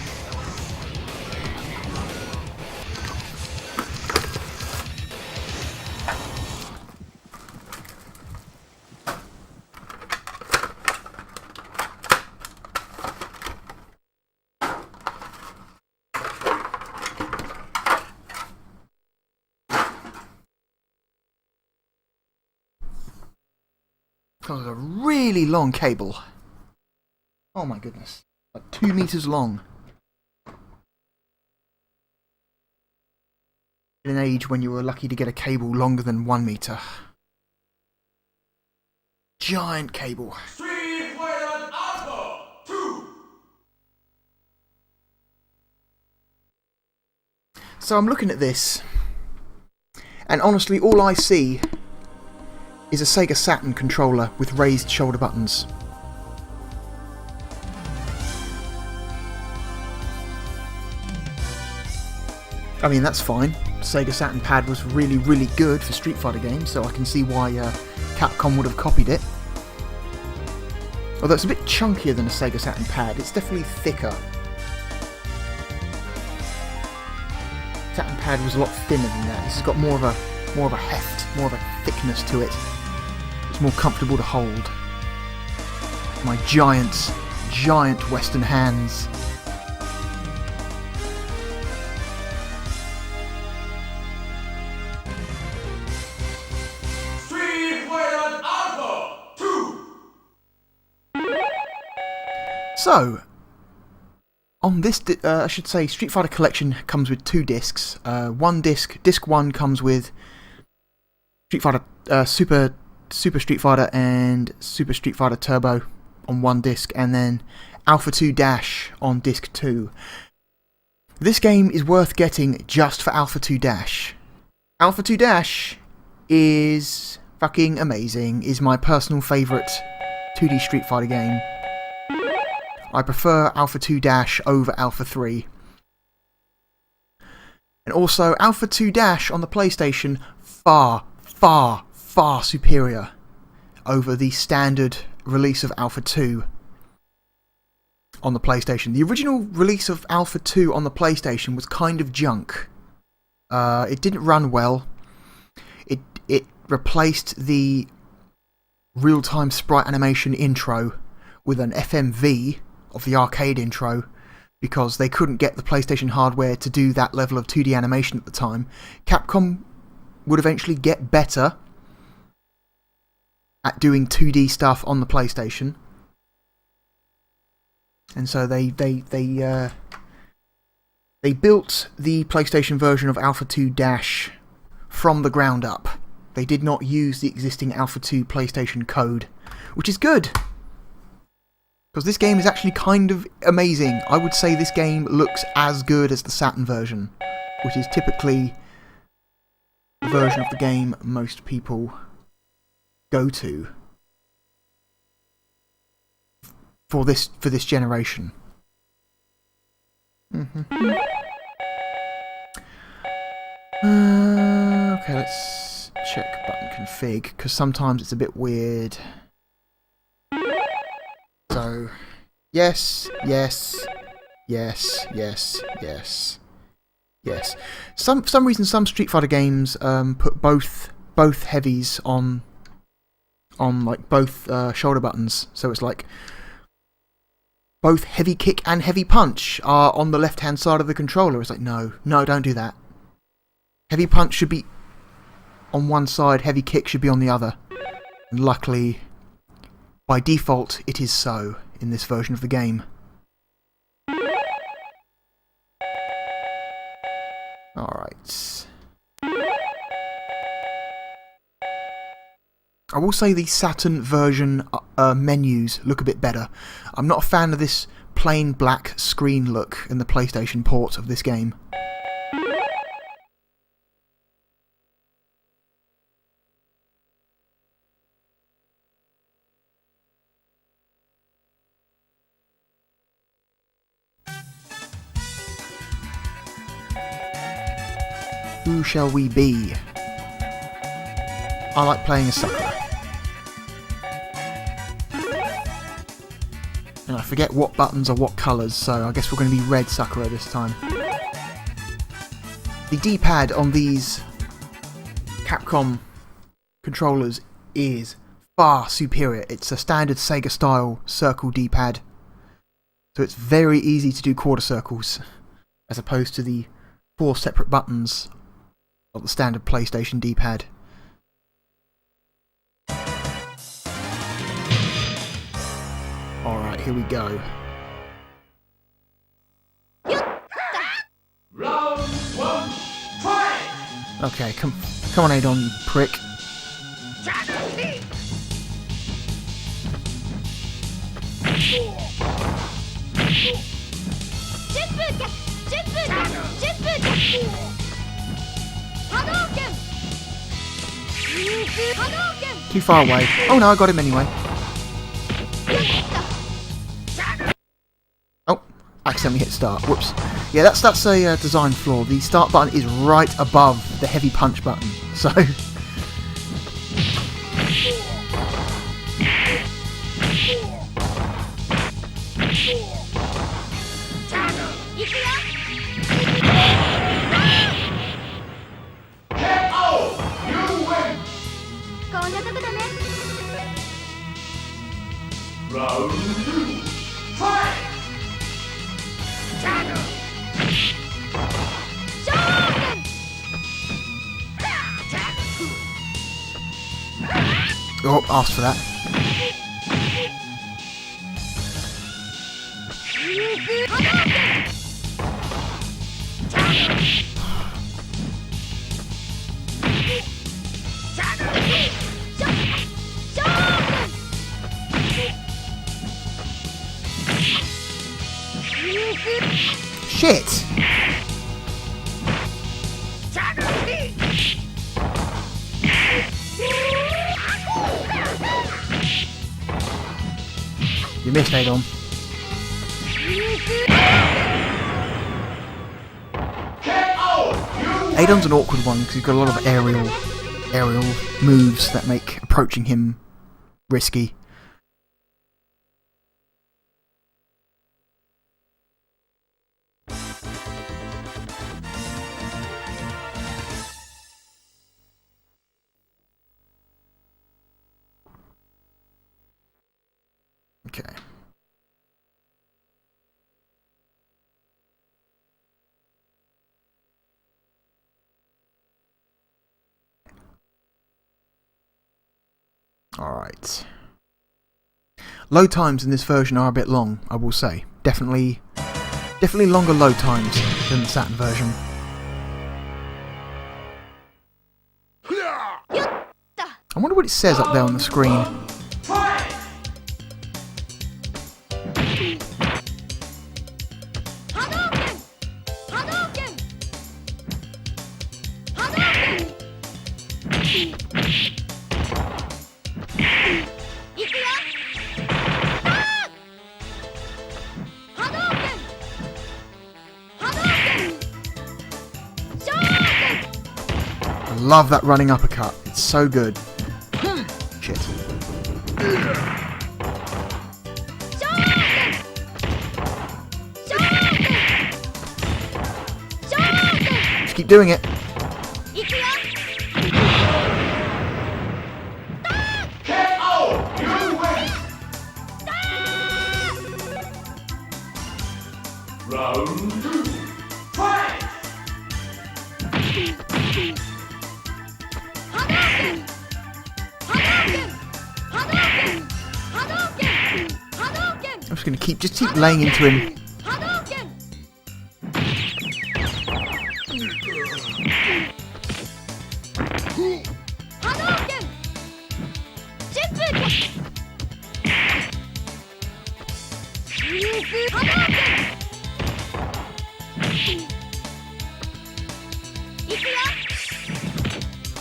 Comes with a really long cable. Oh my goodness. Like 2 meters long. In an age when you were lucky to get a cable longer than 1 meter. Giant cable. Street Fighter Alpha 2! So I'm looking at this, and honestly all I see is a Sega Saturn controller with raised shoulder buttons. I mean, that's fine. Sega Saturn pad was really, really good for Street Fighter games, so I can see why Capcom would have copied it. Although it's a bit chunkier than a Sega Saturn pad, it's definitely thicker. Saturn pad was a lot thinner than that. This has got more of a heft, more of a thickness to it. It's more comfortable to hold. My giant Western hands. So, on this, I should say, Street Fighter Collection comes with 2 discs. One disc, disc 1 comes with Street Fighter, Super Street Fighter and Super Street Fighter Turbo on one disc, and then Alpha 2 Dash on disc 2. This game is worth getting just for Alpha 2 Dash. Alpha 2 Dash is fucking amazing, is my personal favourite 2D Street Fighter game. I prefer Alpha 2 Dash over Alpha 3. And also, Alpha 2 Dash on the PlayStation, far superior over the standard release of Alpha 2 on the PlayStation. The original release of Alpha 2 on the PlayStation was kind of junk. It didn't run well. It replaced the real-time sprite animation intro with an FMV of the arcade intro because they couldn't get the PlayStation hardware to do that level of 2D animation at the time. Capcom would eventually get better at doing 2D stuff on the PlayStation, and so they built the PlayStation version of Alpha 2 Dash from the ground up. They did not use the existing Alpha 2 PlayStation code, which is good, because this game is actually kind of amazing. I would say this game looks as good as the Saturn version, which is typically the version of the game most people go to for this generation. Okay, let's check button config, because sometimes it's a bit weird. So, yes. For some reason, some Street Fighter games put both heavies on like both shoulder buttons. So it's like both heavy kick and heavy punch are on the left-hand side of the controller. It's like, no, don't do that. Heavy punch should be on one side, heavy kick should be on the other. And luckily, by default, it is so in this version of the game. Alright. I will say the Saturn version menus look a bit better. I'm not a fan of this plain black screen look in the PlayStation port of this game. Who shall we be? I like playing as Sakura. And I forget what buttons are what colours, so I guess we're going to be red Sakura this time. The D-pad on these Capcom controllers is far superior. It's a standard Sega-style circle D-pad, so it's very easy to do quarter circles, as opposed to the 4 separate buttons of the standard PlayStation D-pad. Alright, here we go. Round 1, fight! Okay, come on, Adon, you prick. Too far away. Oh no, I got him anyway. Oh, accidentally hit start. Whoops. Yeah, that's a design flaw. The start button is right above the heavy punch button. So Round 2, fight! oh, asked for that. Shit! You missed, Adon. Adon's an awkward one because he's got a lot of aerial moves that make approaching him risky. Okay. Alright. Load times in this version are a bit long, I will say. Definitely longer load times than the Saturn version. I wonder what it says up there on the screen. I love that running uppercut. It's so good. Shit. Just keep doing it. Round 2. Fight! I'm just gonna keep laying into him.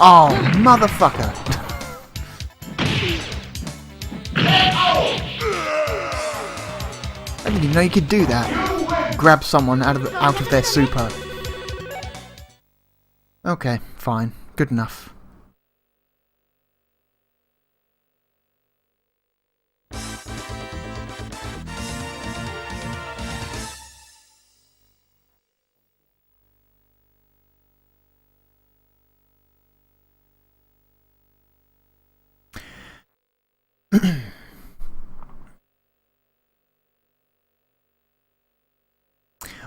Oh, motherfucker! I didn't even know you could do that. Grab someone out of their super. Okay, fine. Good enough.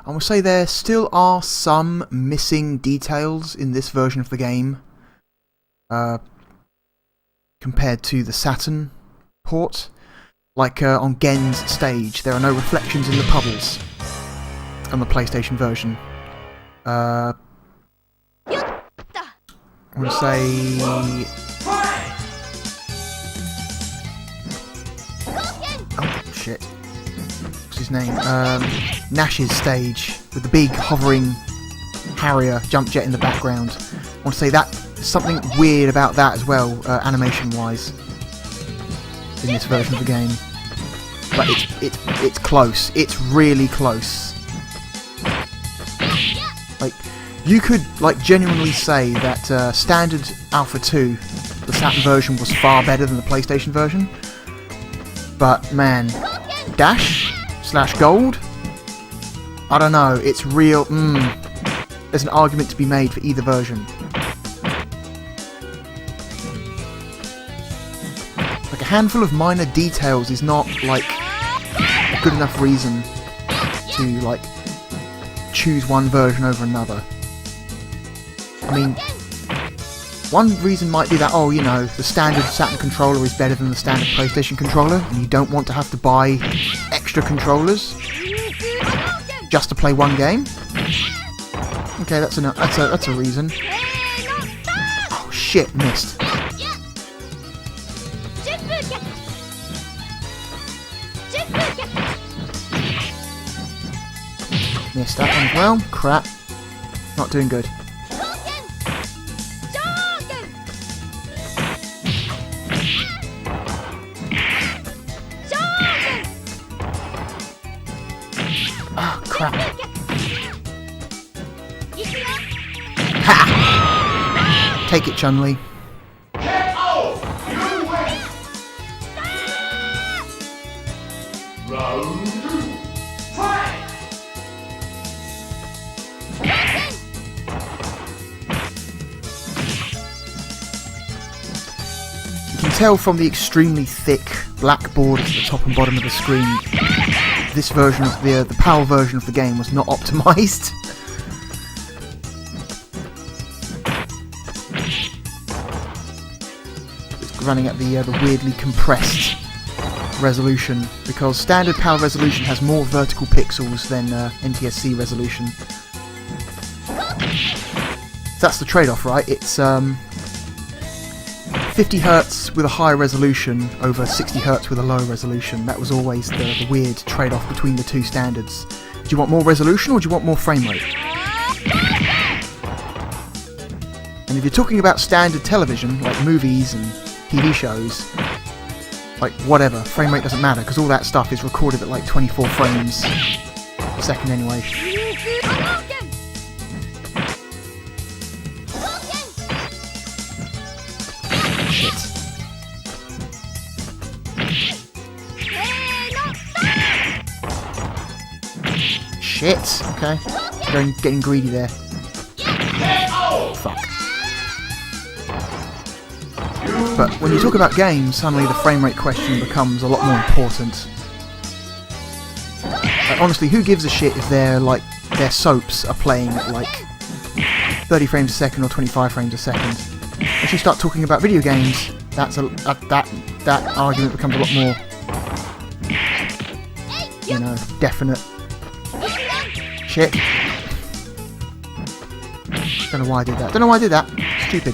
I will say there still are some missing details in this version of the game compared to the Saturn port. Like on Gen's stage, there are no reflections in the puddles on the PlayStation version. I want to say... Oh, shit. What's his name? Nash's stage, with the big hovering Harrier jump jet in the background. I want to say that something weird about that as well, animation-wise, in this version of the game. But it's close. It's really close. Like, you could genuinely say that standard Alpha 2, the Saturn version, was far better than the PlayStation version. But man, Dash/Gold, I don't know. It's real. There's an argument to be made for either version. Like, a handful of minor details is not good enough reason to choose one version over another. I mean, one reason might be that, oh, you know, the standard Saturn controller is better than the standard PlayStation controller, and you don't want to have to buy extra controllers. Just to play one game? Okay, that's a reason. Oh shit, missed. Missed that one as well. Crap. Not doing good. Oh, crap. Ha! Take it, Chun-Li. Round 5. You can tell from the extremely thick black borders at the top and bottom of the screen, this version of the PAL version of the game was not optimized. It's running at the weirdly compressed resolution, because standard PAL resolution has more vertical pixels than NTSC resolution. So that's the trade-off, right? It's 50 Hz with a high resolution over 60 Hz with a low resolution. That was always the weird trade-off between the two standards. Do you want more resolution or do you want more frame rate? And if you're talking about standard television, like movies and TV shows, like whatever, frame rate doesn't matter, because all that stuff is recorded at like 24 frames a second anyway. Shit, okay. Getting greedy there. Fuck. But when you talk about games, suddenly the frame rate question becomes a lot more important. Like, honestly, who gives a shit if their soaps are playing at like 30 frames a second or 25 frames a second? Once you start talking about video games, that argument becomes a lot more, you know, definite. Shit. Don't know why I did that. Don't know why I did that. Stupid.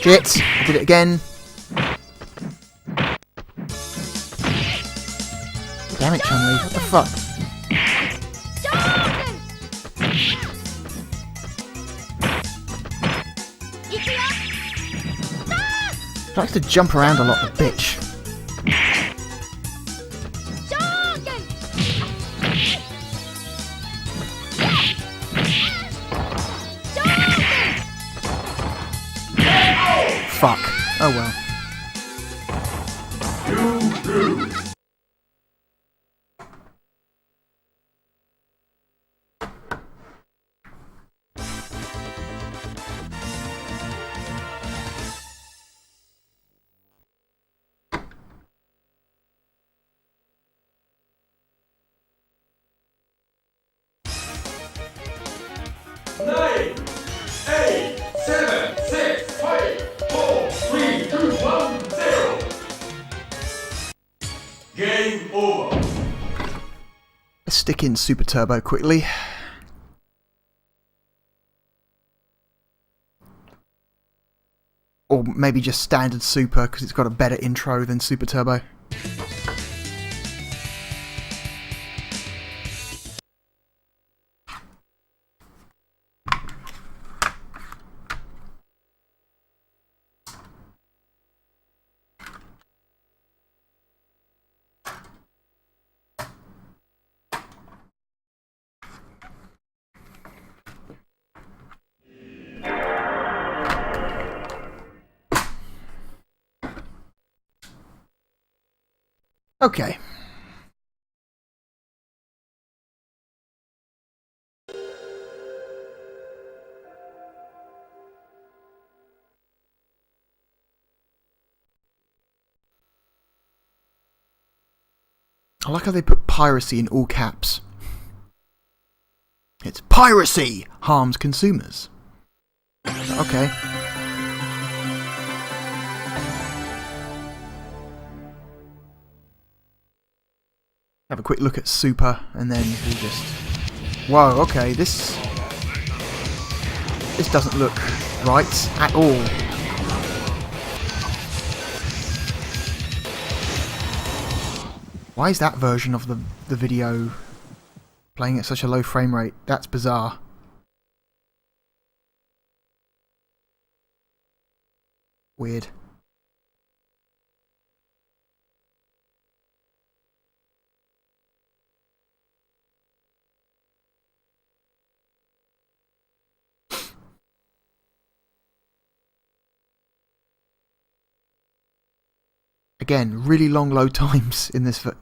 Shit. I did it again. Damn it, Chun-Li. What the fuck? She likes to jump around a lot, the bitch. Fuck. Oh well. Nine, 8, 7, 6, 5, 4, 3, 2, 1, 0. Game over. Let's stick in Super Turbo quickly. Or maybe just standard Super, because it's got a better intro than Super Turbo. Okay. I like how they put piracy in all caps. It's piracy harms consumers. Okay. Have a quick look at Super, and then we just... Whoa, okay, this doesn't look right at all. Why is that version of the video playing at such a low frame rate? That's bizarre. Weird. Again, really long load times in this on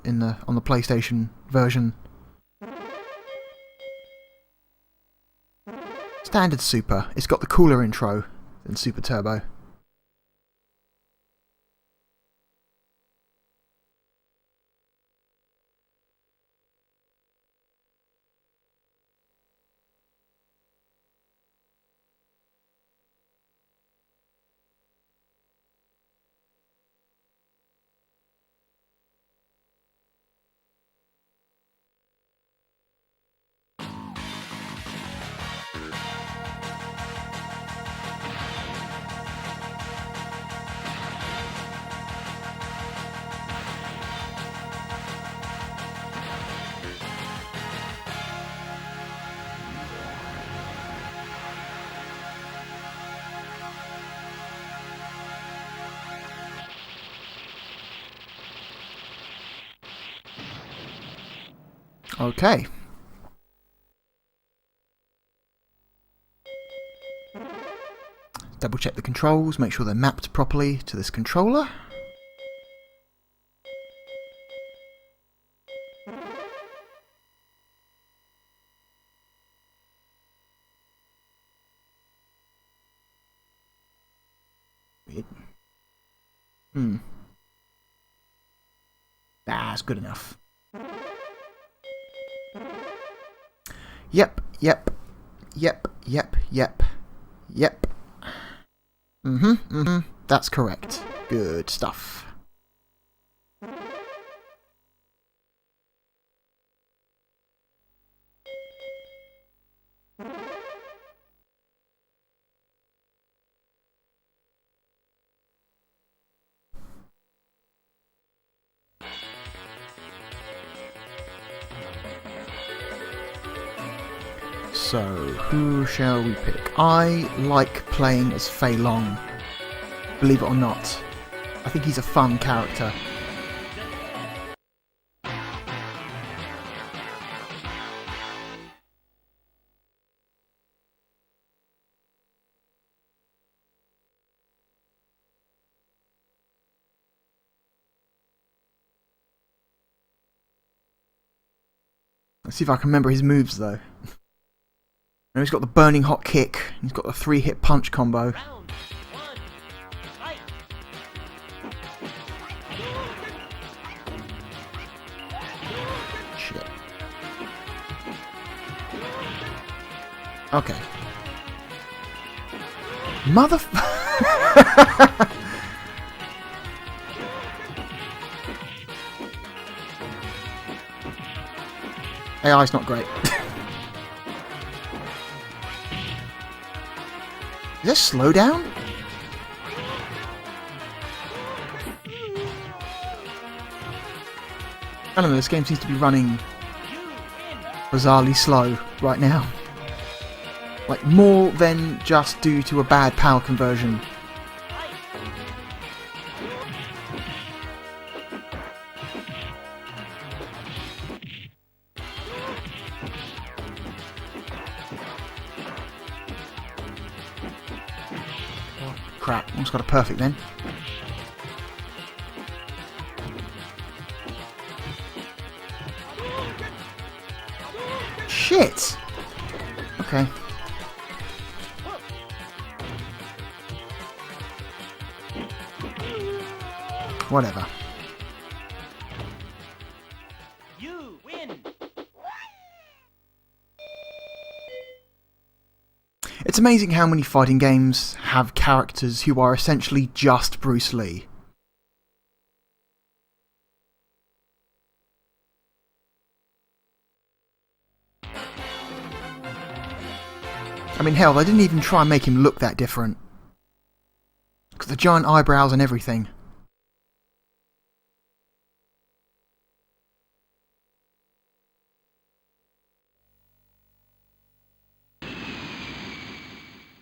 the PlayStation version. Standard Super. It's got the cooler intro than Super Turbo. Okay. Double check the controls, make sure they're mapped properly to this controller. Weird. That's good enough. Yep. That's correct. Good stuff. So, who shall we pick? I like playing as Fei Long, believe it or not. I think he's a fun character. Let's see if I can remember his moves though. Now he's got the burning hot kick, he's got the 3-hit punch combo. Round 1, fight. Shit. Okay. AI's not great. Is there slowdown? I don't know, this game seems to be running bizarrely slow right now. Like, more than just due to a bad power conversion. Crap, almost got a perfect then. Shit! Okay. Whatever. You win. It's It's amazing how many fighting games have characters who are essentially just Bruce Lee. I mean, hell, they didn't even try and make him look that different. Because the giant eyebrows and everything.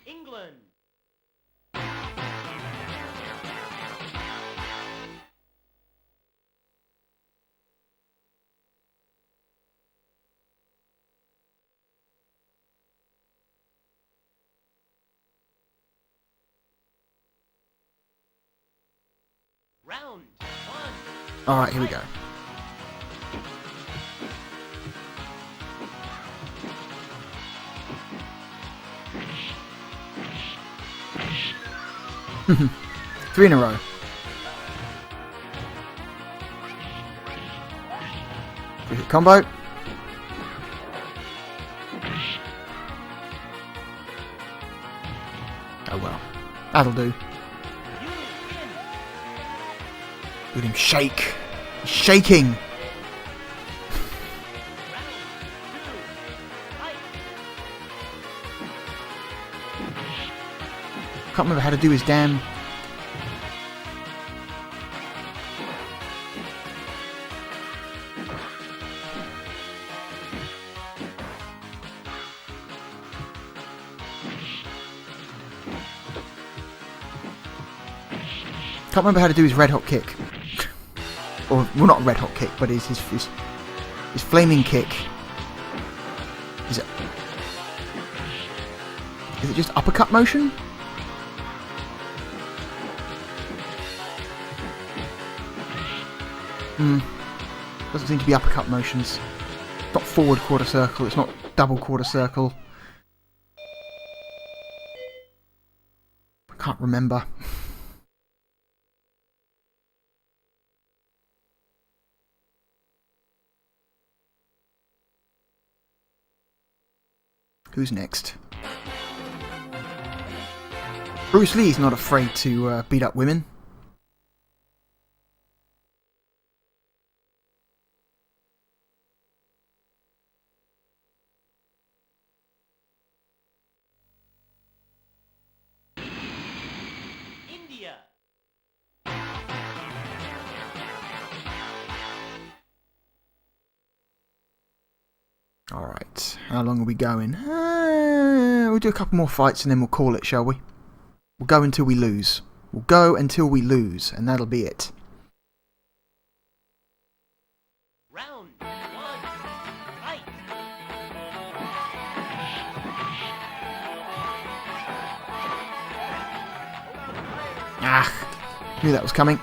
England. Round 1. Alright, here we go. Three in a row. Three-hit combo. Oh well. That'll do. Look at him shake. He's shaking. Can't remember how to do his damn... Can't remember how to do his red hot kick. Or, well, not red hot kick, but his flaming kick. Is it just uppercut motion? Doesn't seem to be uppercut motions. It's not forward quarter circle, it's not double quarter circle. I can't remember. Who's next? Bruce Lee's not afraid to beat up women. India. Alright, how long are we going? We'll do a couple more fights and then we'll call it, shall we? We'll go until we lose. We'll go until we lose, and that'll be it. Round 1. Fight. Ah, knew that was coming.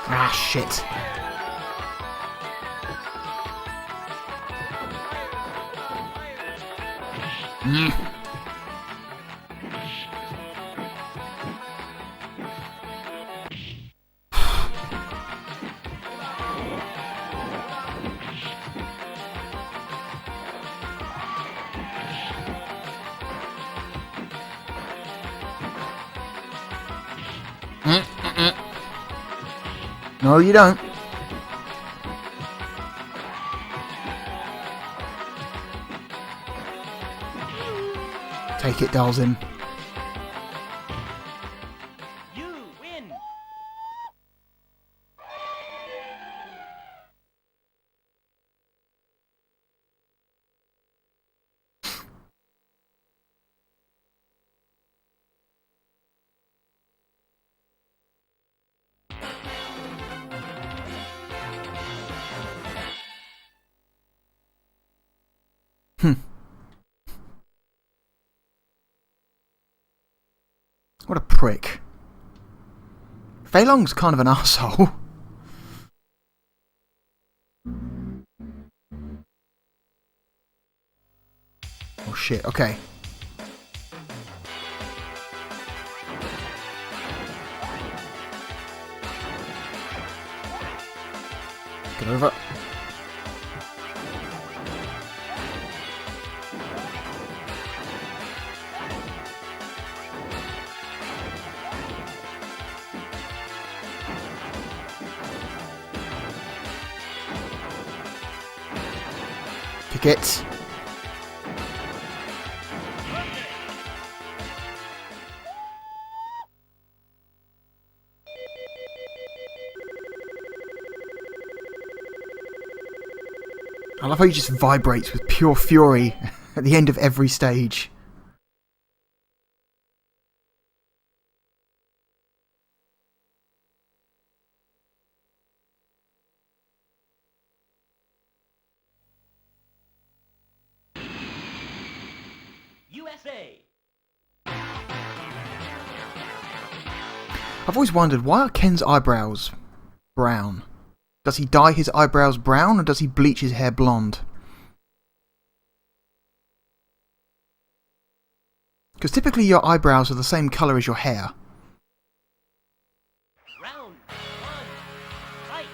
Ah, shit. No, you don't. Take it, Dalzin. You win. What a prick. Fei Long's kind of an arsehole. Oh shit, okay. Get over. Kick it. I love how he just vibrates with pure fury at the end of every stage. USA. I've always wondered, why are Ken's eyebrows brown? Does he dye his eyebrows brown or does he bleach his hair blonde? Because typically your eyebrows are the same colour as your hair. Round 1. Fight.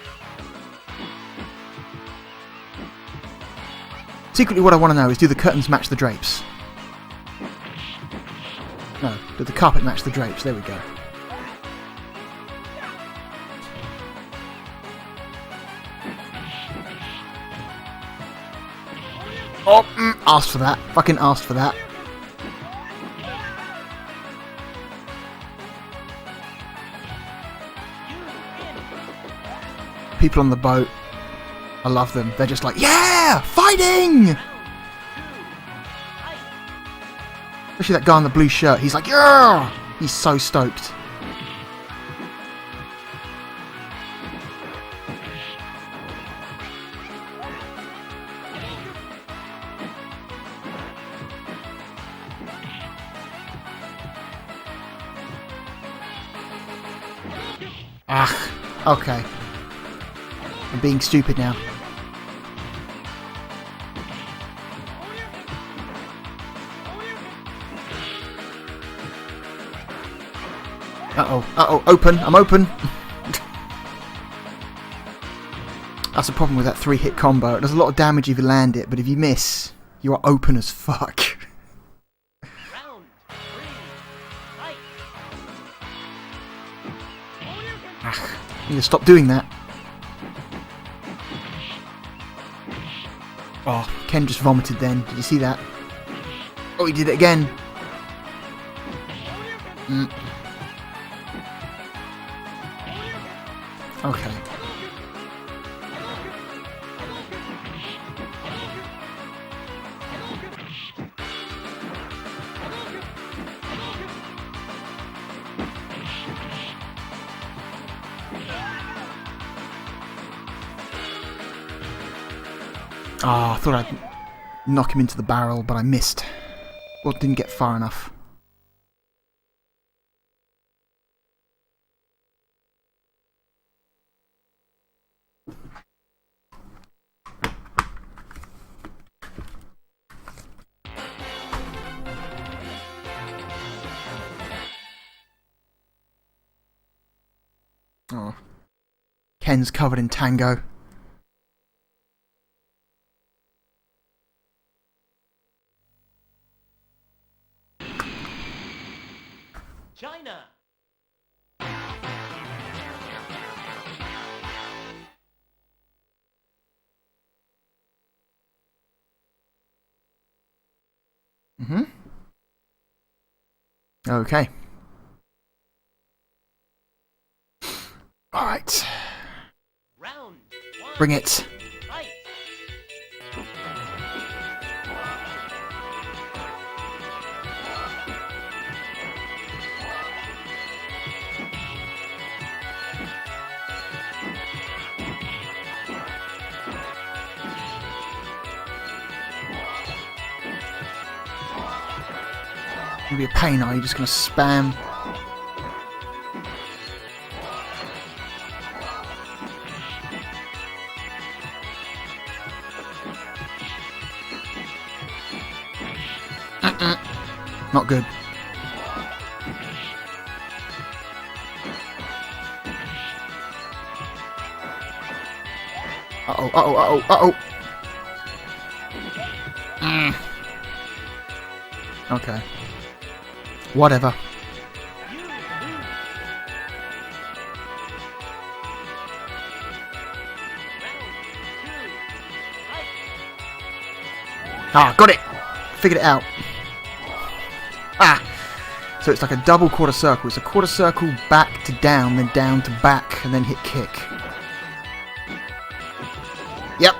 Secretly what I want to know is, do the curtains match the drapes? No, did the carpet match the drapes? There we go. Oh, asked for that. Fucking asked for that. People on the boat, I love them. They're just like, yeah, fighting! Especially that guy in the blue shirt. He's like, yeah! He's so stoked. Ah, okay. I'm being stupid now. Uh-oh, open, I'm open. That's the problem with that 3-hit combo. It does a lot of damage if you land it, but if you miss, you are open as fuck. Round 3. Fight. I need to stop doing that. Oh, Ken just vomited then. Did you see that? Oh, he did it again. Okay. Oh, I thought I'd knock him into the barrel, but I missed. Well, didn't get far enough. Oh. Ken's covered in tango. China. Okay. Alright. Round 1. Bring it. Fight. Gonna be a pain, are you just gonna spam Not good. Uh-oh, uh-oh, uh-oh, uh-oh. Okay. Whatever. Ah, got it! Figured it out. Ah! So it's like a double quarter circle. It's a quarter circle back to down, then down to back, and then hit kick. Yep.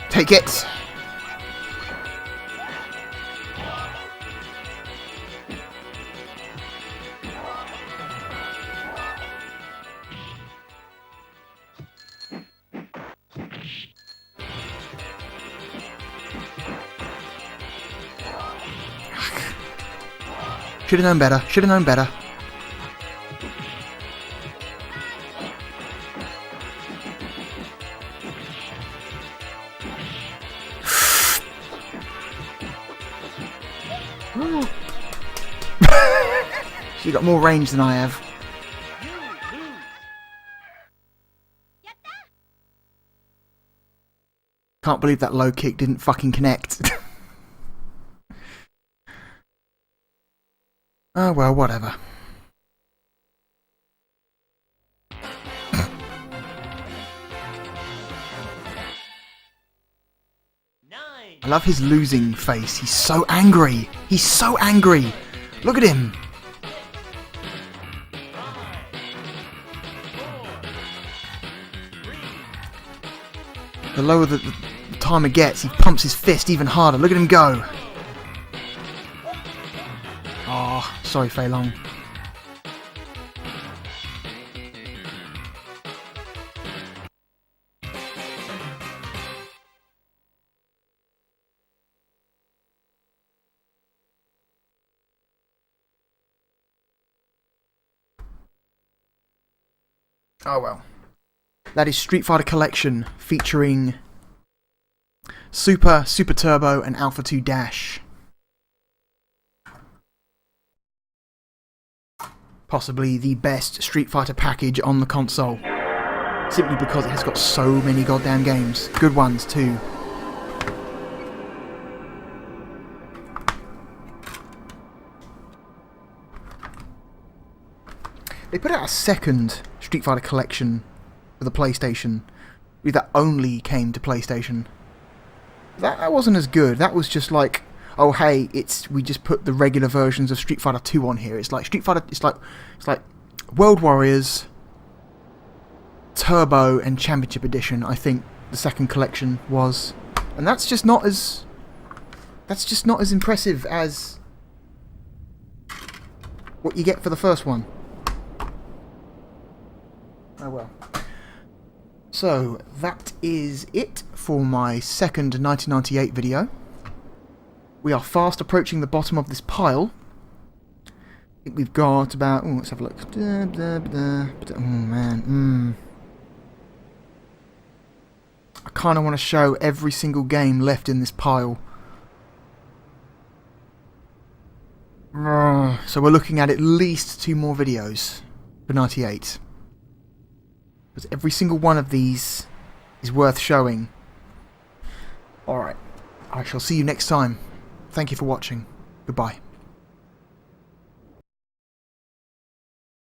Take it! Should have known better. Should have known better. You got more range than I have. Can't believe that low kick didn't fucking connect. Oh well, whatever. I love his losing face. He's so angry. He's so angry. Look at him. The lower the timer gets, he pumps his fist even harder. Look at him go. Oh, sorry, Fei Long. Oh well. That is Street Fighter Collection featuring Super, Super Turbo and Alpha 2 Dash. Possibly the best Street Fighter package on the console. Simply because it has got so many goddamn games. Good ones too. They put out a second Street Fighter Collection for the PlayStation. That only came to PlayStation. That wasn't as good. That was just like, oh hey, we just put the regular versions of Street Fighter 2 on here. It's like Street Fighter. It's like World Warriors, Turbo, and Championship Edition. I think the second collection was, and that's just not as impressive as what you get for the first one. Oh well. So, that is it for my second 1998 video. We are fast approaching the bottom of this pile. I think we've got about... Oh, let's have a look. Oh, man. I kind of want to show every single game left in this pile. So we're looking at least 2 more videos for 98. Because every single one of these is worth showing. Alright, I shall see you next time. Thank you for watching. Goodbye.